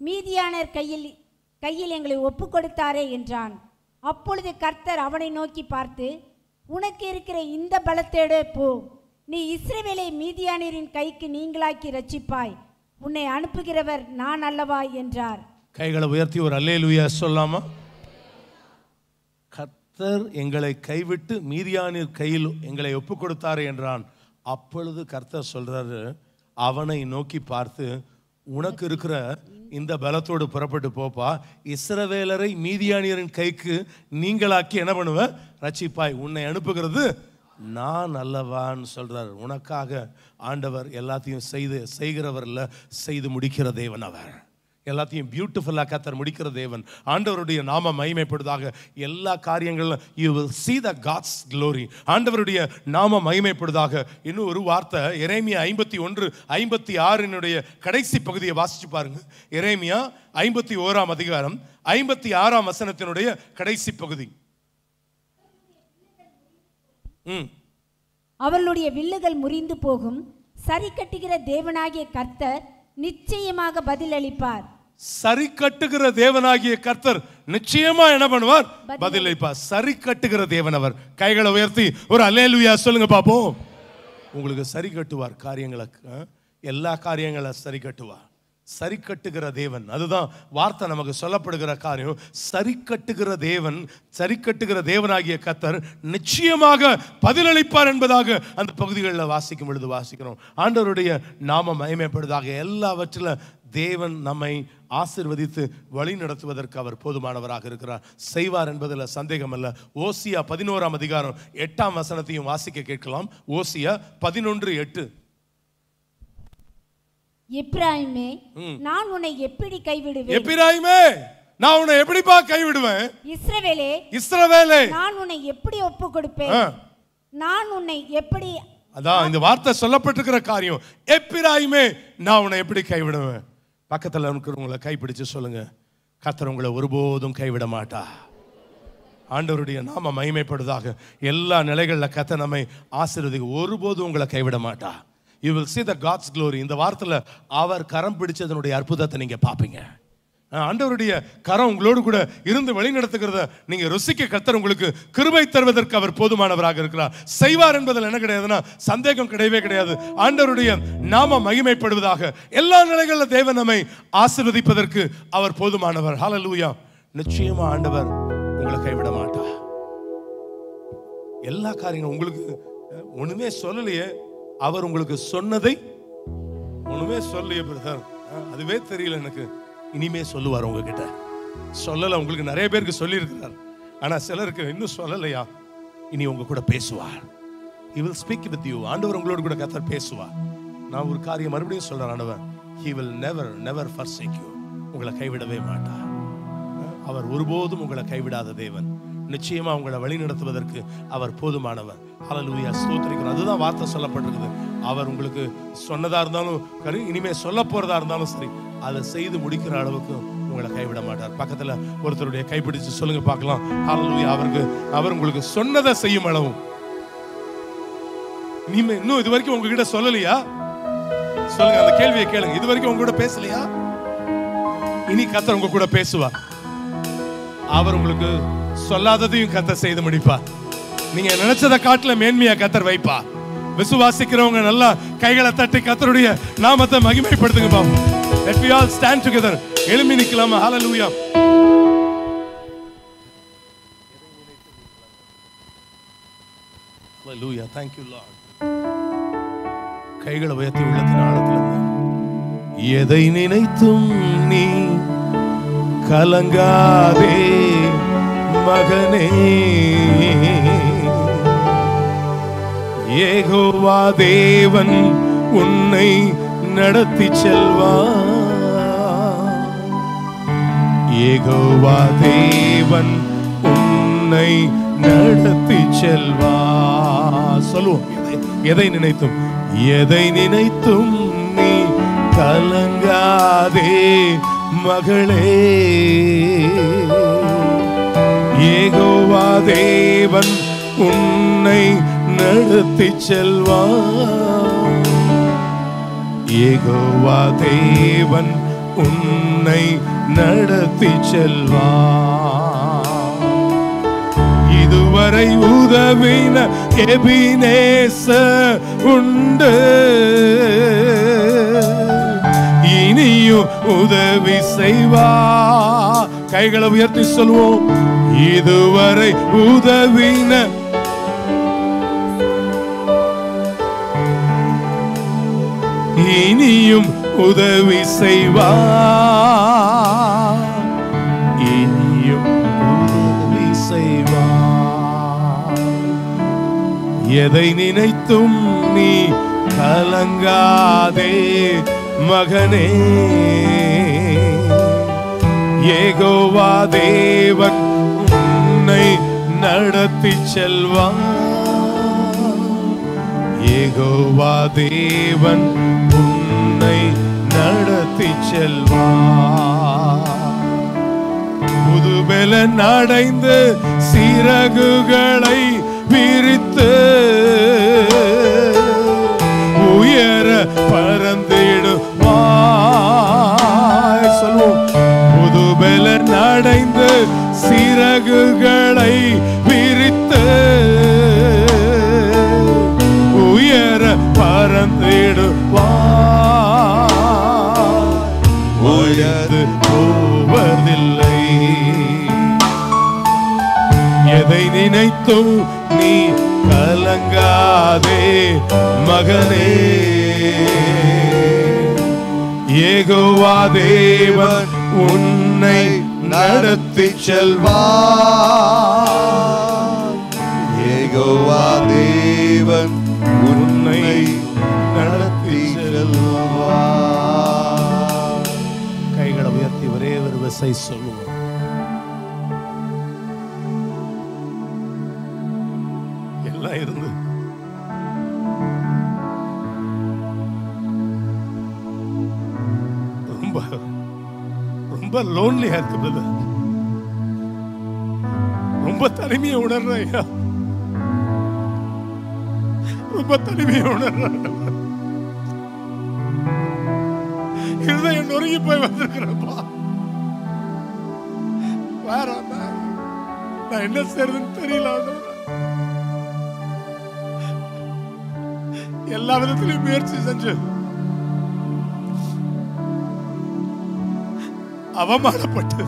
மீதியானர் கையில் எங்களை ஒப்பு கொடுத்தாரே என்றான். அப்பொழுது கர்த்தர் அவனை நோக்கி பார்த்து, உனக்கு இருக்கிற இந்த பலத்தோடு போ, நீ இஸ்ரவேலை மீதியானரின் கைக்கு நீங்களாக்கி ரட்சிப்பாய், உன்னை அனுப்புகிறவர் நான் அல்லவா என்றார். கைகளை உயர்த்தி ஒரு அல்லேலூயா சொல்லாமா? கர்த்தர் எங்களை கைவிட்டு மீதியானின் கையில் எங்களை ஒப்பு கொடுத்தாரே என்றான். அப்பொழுது கர்த்தர் சொல்றாரு, அவனை நோக்கி பார்த்து, உனக்கு இருக்கிற இந்த பலத்தோடு புறப்பட்டு போப்பா, இஸ்ரவேலரை மீதியானியரின் கைக்கு நீங்களாக்கி என்ன பண்ணுவ? ரட்சிப்பாய், உன்னை அனுப்புகிறது நான் அல்லவான்னு சொல்றாரு. உனக்காக ஆண்டவர் எல்லாத்தையும் செய்கிறவர் இல்ல, செய்து முடிக்கிற தேவன் அவர். எல்லாத்தையும் பியூட்டிஃபுல்லாக கர்த்தர் முடிக்கிற தேவன். ஆண்டவருடைய நாம மகிமைப்படுவதாக. எல்லா காரியங்களும் you will see the God's glory. ஆண்டவருடைய நாம மகிமைப்படுவதாக. இன்னும் ஒரு வார்த்தை, எரேமியா 51-56 கடைசி பகுதியை வாசிச்சு பாருங்க. எரேமியா 51ஆம் அதிகாரம் 56ஆம் வசனத்தினுடைய கடைசி பகுதி. அவர்களுடைய வில்லுகள் முறிந்து போகும், சரி கட்டுகிற தேவனாகிய கர்த்தர் நிச்சயமாக பதில் அளிப்பார். சரி கட்டுகிற தேவனாகிய கர்த்தர் நிச்சயமா என்ன பண்ணுவார்? பதில் அளிப்பார். சரி கட்டுகிற தேவன் அவர். கைகளை உயர்த்தி ஒரு அல்லேலூயா சொல்லுங்க பாப்போம். உங்களுக்கு சரி கட்டுவார் காரியங்களுக்கு, எல்லா காரியங்களை சரி கட்டுவார். சரி கட்டுகிற தேவன், அதுதான் வார்த்தை நமக்கு சொல்லப்படுகிற காரியம். சரி கட்டுகிற தேவன், சரி கட்டுகிற தேவனாகிய கர்த்தர் நிச்சயமாக பதிலளிப்பார் என்பதாக அந்த பகுதிகளில் வாசிக்கும் பொழுது வாசிக்கிறோம். ஆண்டவருடைய நாம மகிமைப்படுவதாக. எல்லாவற்றிலும் தேவன் நம்மை ஆசீர்வதித்து வழி நடத்துவதற்கு அவர் போதுமானவராக இருக்கிறார். செய்வார் என்பதில் சந்தேகம் அல்ல. ஓசியா 11ஆம் அதிகாரம் 8ஆம் வசனத்தையும் வாசிக்க கேட்கலாம். ஓசியா 11:8. எப்பிராயிமே, நான் உன்னை எப்படி கைவிடுவேன்? எப்பிராயிமே, நான் உன்னை எப்படிப்பா கைவிடுவேன்? இஸ்ரவேலே, இஸ்ரவேலே, நான் உன்னை எப்படி ஒப்பு கொடுப்பேன்? நான் உன்னை எப்படி, அதான் இந்த வார்த்தை சொல்லப்பட்டிருக்கிற காரியம். எப்பிராயிமே, நான் உன்னை எப்படி கைவிடுவேன்? பக்கத்தில் இருக்கிறவங்களை கைப்பிடிச்சு சொல்லுங்க, கர்த்தர் உங்களை ஒருபோதும் கைவிட மாட்டா. ஆண்டவருடைய நாம மகிமைப்படுவதாக. எல்லா நிலைகளில் கர்த்தர் நம்மை ஆசீர்வதிக்க ஒருபோதும் உங்களை கைவிட மாட்டா. You will see the God's glory. இந்த வார்த்தையில் அவர் கரம் பிடிச்சதனுடைய அற்புதத்தை நீங்க பாப்பீங்க. ஆண்டவருடைய கரம் உங்களோடு கூட இருந்து வழி நடத்துகிறத நீங்க ருசிக்க கர்த்தர் உங்களுக்கு கிருபை தருவதற்கு அவர் போதுமானவராக இருக்கிறார். செய்வார் என்பதில் என்ன கிடையாதுன்னா சந்தேகம் கிடையவே கிடையாது. ஆண்டவருடைய நாம மகிமைப்படுவதாக. எல்லா நிலைகளில் தேவன் நம்மை ஆசீர்வதிப்பதற்கு அவர் போதுமானவர். ஹல்லேலூயா. நிச்சயமா ஆண்டவர் உங்களை கைவிட மாட்டார். எல்லா காரியங்களும் உங்களுக்கு ஒண்ணுமே சொல்லலையே, அவர் உங்களுக்கு சொன்னதை ஒண்ணுமே சொல்லலையே பிரதர், அதுவே தெரியல எனக்கு, இனிமே சொல்லுவார் உங்ககிட்ட. சொல்லல, உங்களுக்கு நிறைய பேருக்கு சொல்லி இருக்கிறார், ஆனா சிலருக்கு இன்னும் சொல்லலையா, இனி உங்க கூட பேசுவார். He will speak with you. ஆண்டவர் உங்களோடு கூட கர்த்தர் பேசுவார். நான் ஒரு காரியம் மறுபடியும் சொல்றேன், ஆண்டவர் He will never forsake you. உங்களை கைவிடவே மாட்டார். அவர் ஒருபோதும் உங்களை கைவிடாத தேவன். நிச்சயமா உங்களை வழி நடத்துவதற்கு அவர் போதுமானவர். ஹல்லேலூயா, ஸ்தோத்திரிக்கிறோம். அதுதான் வார்த்தை சொல்லப்பட்டிருக்குது. அவர் உங்களுக்கு சொன்னதா இருந்தாலும் சரி, இனிமே சொல்ல போறதா இருந்தாலும் சரி, அதை செய்து முடிக்கிற அளவுக்கு உங்களை கைவிட மாட்டார். பக்கத்துல ஒருத்தருடைய கைப்பிடிச்சு சொல்லுங்க பார்க்கலாம். ஹல்லேலூயா. அவர் உங்களுக்கு சொன்னதை செய்யும் அளவும். நீங்க இன்னும் இது வரைக்கும் உங்ககிட்ட சொல்லலையா? சொல்லுங்க, அந்த கேள்வியை கேளுங்க. இது வரைக்கும் உங்க கூட பேசலையா? இனி கர்த்தர் உங்க கூட பேசுவார். அவர் உங்களுக்கு சொல்லாததையும் கர்த்தர் செய்து முடிப்பார். நீங்க நினைச்சதை காட்டில மேன்மையா கர்த்தர் வைப்பார். விசுவாசிக்கிறவங்க நல்லா கைகளை தட்டி கர்த்தருடைய நாமத்தை மகிமைப்படுத்துங்க பாப்போம். Let we all stand together. எழும்பி நிக்கலாமா? Hallelujah. Hallelujah. Thank you Lord. கைகளை உயர்த்தி உள்ளத்தின் ஆழத்திலிருந்து எதை நினைத்தும் நீ கலங்காதே மகனே, யெகோவா தேவன் உன்னை நடத்தி செல்வார். யெகோவா தேவன் உன்னை நடத்தி செல்வார். சொல்லுவோம், எதை நினைத்தும், எதை நினைத்தும் நீ கலங்காதே மகளே, யெகோவா தேவன் உன்னை நடத்தி செல்வார். யெகோவா தேவன் உன்னை நடத்தி செல்வார். இதுவரை உதவின எபினேசர் உண்டு, இனியும் உதவி செய்வார். கைகளை உயர்த்தி சொல்வோம், இதுவரை உதவின இனியும் உதவி செய்வார். இனியும் உதவி செய்வார். எதை நினைத்தும் நீ கலங்காதே மகனே, யெகோவா தேவன் உன்னை நடத்தி செல்வார். யெகோவா தேவன் உன்னை நடத்தி செல்வார். புதுபெலன் அடைந்து சிறகுகளை விரித்து உயர பறந்திடுவாய். சொல்வோம், புதுபெலன் அடைந்து சிறகுகளை விரித்து உயர பறந்திடுவாய். உயர்ந்து போவதில்லை. எதை நினைத்தும் நீ கலங்காதே மகனே, யெகோவா தேவன் உன்னை நடத்தி செல்வார். யெகோவா தேவன் உன்னை நடத்தி செல்வார். கைகளை உயர்த்தி ஒரே ஒரு விசை சொல்லுவோம், எல்லாம் இருந்து ரொம்ப ரொம்ப லோன்லியா இருக்கு பிரதர். ரொம்ப தனிமையை உணர்றேன் ஐயா, ரொம்ப தனிமையை உணர்றேன். இருதயம் நொறுங்கி போய் வந்திருக்கிறப்பா. வேற நான் என்ன செய்யறதுன்னு தெரியல. எல்லா விதத்திலையும் முயற்சி செஞ்சு அவமானப்பட்டு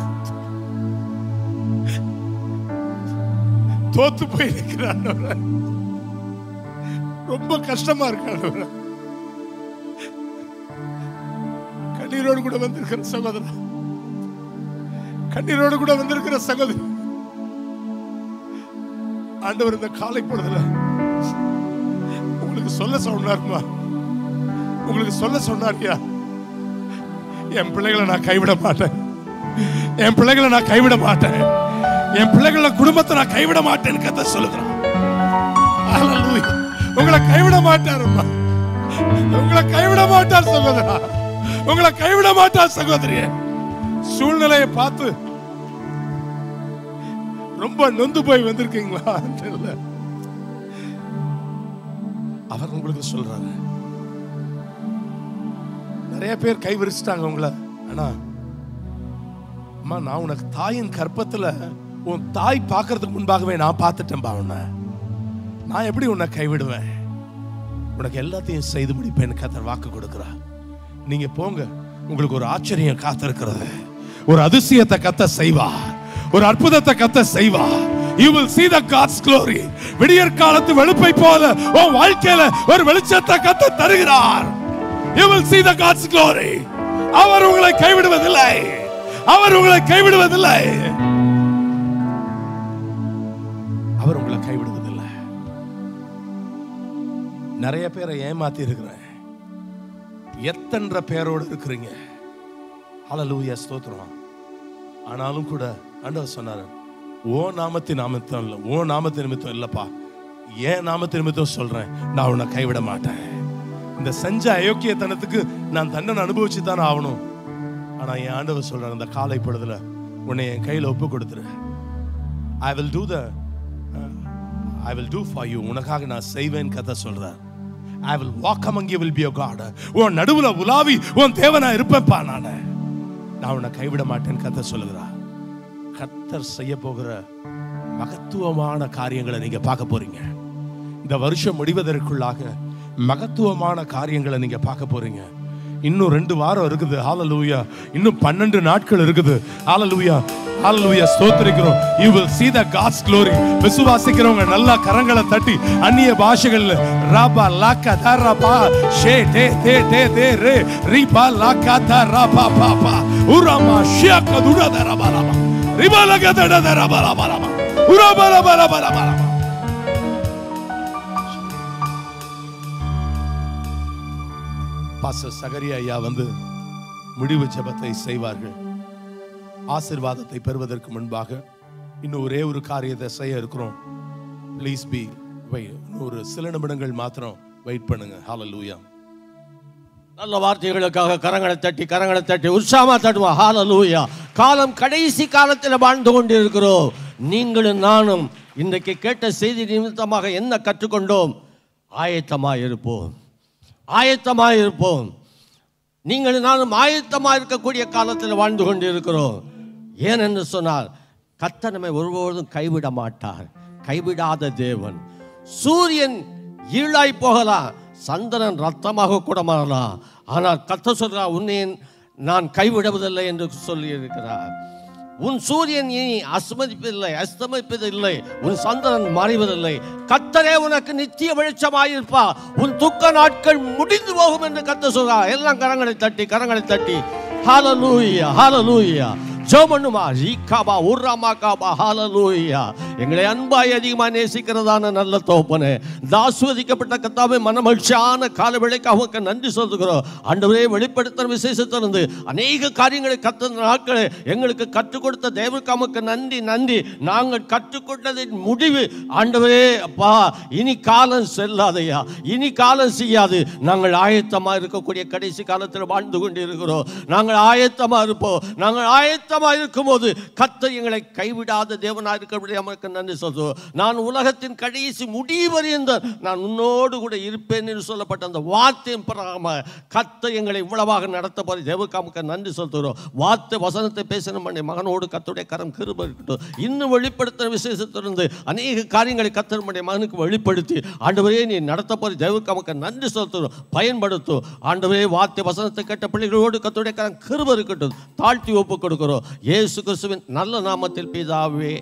தோத்து போய் நிற்கிறான். ரொம்ப கஷ்டமா இருக்கான். கண்ணீரோடு கூட வந்திருக்கிற சகோதரன், கண்ணீரோடு கூட வந்திருக்கிற சகோதரி, ஆண்டவர் இந்த காலை பொழுதுல உங்களுக்கு சொல்ல சொன்னாருமா, உங்களுக்கு சொல்ல சொன்னாரியா, என் பிள்ளைகளை நான் கைவிட மாட்டேன், என் பிள்ளைகளை நான் கைவிட மாட்டேன், என் பிள்ளைகள குடும்பத்தை நான் கைவிட மாட்டேன்னு கத்த சொல்லுகிறான். உங்களை கைவிட மாட்டாருமா, உங்களை கைவிட மாட்டார் சகோதரா, உங்களை கைவிட மாட்டார் சகோதரியே. சூழ்நிலையை பார்த்து ரொம்ப நொந்து போய் வந்திருக்கீங்களா? அவர் உங்களுக்கு சொல்றாரு. நிறைய பேர் கை விரிச்சிட்டாங்க உங்களை. ஆனா அம்மா, நான் உனக்கு தாயின் கற்பத்துல உன் தாய் பார்க்கறதுக்கு முன்பாகவே நான் பார்த்துட்டேன்பா உன்னை. நான் எப்படி உன்னை கைவிடுவேன்? உனக்கு எல்லாத்தையும் செய்து முடிப்பேன்னு கர்த்தர் வாக்கு கொடுக்கிறார். நீங்க போங்க, உங்களுக்கு ஒரு ஆச்சரியம் காத்திருக்கிறது. ஒரு அதிசயத்தை கர்த்தர் செய்வார், ஒரு அற்புதத்தை கர்த்தர் செய்வார். You will see the God's glory. விடியற் காலத்து வெளுப்பை போல உன் வாழ்க்கையில ஒரு வெளிச்சத்தை கர்த்தர் தருகிறார். You will see the God's glory. அவர் உங்களை கைவிடுவதில்லை, அவர் உங்களை கைவிடுவதில்லை, அவர் உங்களை கைவிடுவதில்லை. நிறைய பேரை ஏமாத்தி இருக்கிறேன். எத்தனை பேரோடு இருக்கிறீங்க. ஹல்லேலூயா, ஸ்தோத்திரம். ஆனாலும் கூட ஆண்டவர் சொன்னாரு, ஓ நாமத்தின் நிமித்தம் இல்லை, ஓ நாமத்தின் நிமித்தம் இல்லப்பா, ஏன் நாமத்தின் நிமித்தம் சொல்றேன், நான் உன்னை கைவிட மாட்டேன். இந்த செஞ்ச அயோக்கியத்தனத்துக்கு நான் தண்டனை அனுபவிச்சு தானே ஆகணும். ஆனா என் ஆண்டவர் சொல்றாரு, இந்த காலை பொழுதுல உன்னை என் கையில ஒப்பு கொடுத்துரு. I will do for you. உனக்காக நான் செய்வேன் கர்த்தர் சொல்றார். I will walk among you, will be your God. உன் நடுவுல உலாவி உன் தேவனா இருப்பேன்ப்பா. நான் உன்னை கைவிட மாட்டேன் கர்த்தர் சொல்லுகிறார். கர்த்தர் செய்ய போகிற மகத்துவமான காரியங்களை நீங்க பார்க்க போறீங்க. இந்த வருஷம் முடிவதற்குள்ளாக மகத்துவமான காரியங்களை நீங்க பார்க்க போறீங்க. இன்னும் 2 வாரம் இருக்குது. ஹல்லேலூயா. இன்னும் 12 நாட்கள் இருக்குது. ஹல்லேலூயா, ஹல்லேலூயா, ஸ்தோத்திரிக்கிறோம். You will see the God's glory. விசுவாசிக்கிறவங்க நல்லா கரங்களை தட்டி அந்நிய பாஷைகள்ல ராபா லாக்கா தரபா ஷே டே டே டே டே ரே ரிபா லாக்கா தரபா பாபா உராமா ஷியக்க துடா தரபா ரபா ரிபா லாக்கா தரபா ரபா ரபா உராபா ரபா ரபா ரபா. பாஸ்டர் சகரியா ஐயா வந்து முடிவு ஜெபத்தை செய்வார்கள். ஆசீர்வாதத்தை பெறுவதற்கு முன்பாக இன்னும் ஒரே ஒரு காரியத்தை செய்ய இருக்கிறோம். ப்ளீஸ் பி ஒரு சில நிமிடங்கள் மாத்திரம் வெயிட் பண்ணுங்க. ஹல்லேலூயா. நல்ல வார்த்தைகளுக்காக கரங்களை தட்டி உற்சாகமா தட்டுவோம். ஹல்லேலூயா. காலம் கடைசி காலத்தில் வாழ்ந்து கொண்டிருக்கிறோம். நீங்களும் நானும் இன்றைக்கு கேட்ட செய்தி நிமித்தமாக என்ன கற்றுக்கொண்டோம்? ஆயத்தமாய் இருப்போம். நீங்கள் நானும் ஆயத்தமாக இருக்கக்கூடிய காலத்தில் வாழ்ந்து கொண்டு இருக்கிறோம். ஏனென்று சொன்னால் கர்த்தர் நம்மை ஒருபோதும் கைவிட மாட்டார். கைவிடாத தேவன். சூரியன் இருளாய் போகலாம், சந்திரன் ரத்தமாக கூட மாறலாம், ஆனால் கர்த்தர் சொல்றார், உன்னை நான் கைவிடுவதில்லை என்று சொல்லி இருக்கிறார். உன் சூரியன் இனி அஸ்தமிப்பதில்லை, உன் சந்திரன் மறைவதில்லை. கர்த்தரே உனக்கு நித்திய வெளிச்சமாயிருப்பா. உன் துக்க நாட்கள் முடிந்து போகும் என்று கர்த்தர் சொல்றார். எல்லாம் கரங்களை தட்டி ஹல்லேலூயா, ஹல்லேலூயா. ஜெபனுமா ரீகாபா உர்ராமா காபா. ஹல்லேலூயா. எங்களை அன்பாய் அதிகமாக நேசிக்கிறதான நல்ல தகப்பனே, ஆசீர்வதிக்கப்பட்ட கர்த்தாவே, மனமகிழ்ச்சியான கால வேளைக்காக உமக்கு நன்றி சொல்லுகிறோம். ஆண்டவரே, வெளிப்படுத்துற விசேஷத்திலிருந்து அநேக காரியங்களை கர்த்தர் நாட்களை எங்களுக்கு கற்றுக் கொடுத்த தேவனுக்கு உமக்கு நன்றி. நாங்கள் கற்றுக்கொண்டதின் முடிவு ஆண்டவரே அப்பா, இனி காலம் செல்லாதையா, இனி காலம் செய்யாது. நாங்கள் ஆயத்தமாக இருக்கக்கூடிய கடைசி காலத்தில் வாழ்ந்து கொண்டு இருக்கிறோம். நாங்கள் ஆயத்தமாக இருப்போம். நாங்கள் ஆயத்தமாக இருக்கும்போது கர்த்தர் எங்களை கைவிடாத தேவனாக இருக்கிறபடி நமக்கு நன்றி சொல்றோம். நான் உலகத்தின் கடைசி முடிவறிந்த நான் உன்னோடு கூட இருப்பேன் என்று சொல்லப்பட்ட அந்த வார்த்தையின் பிரகாரமாக கர்த்தர் எங்களை இவ்வளவாக நடத்த போது தேவனுக்கு நன்றி சொல்கிறோம். வார்த்தை வசனத்தை பேசின மகனோடு கர்த்தருடைய கரம் கிருபை இருக்கட்டும். இன்னும் வெளிப்படுத்துகிற விசேஷத்திலிருந்து அநேக காரியங்களை கர்த்தர் மகனுக்கு வெளிப்படுத்தி ஆண்டவரே நீ நடத்த போது தேவனுக்கு நன்றி சொல்கிறோம். பயன்படுத்தும் ஆண்டவரே. வார்த்தை வசனத்தை கேட்ட பிள்ளைகளோடு கர்த்தருடைய கரம் கிருபை இருக்கட்டும். தாழ்த்தி ஒப்புக் கொடுக்கிறோம். இயேசு கிறிஸ்துவின் நல்ல நாமத்தில் பிதாவே.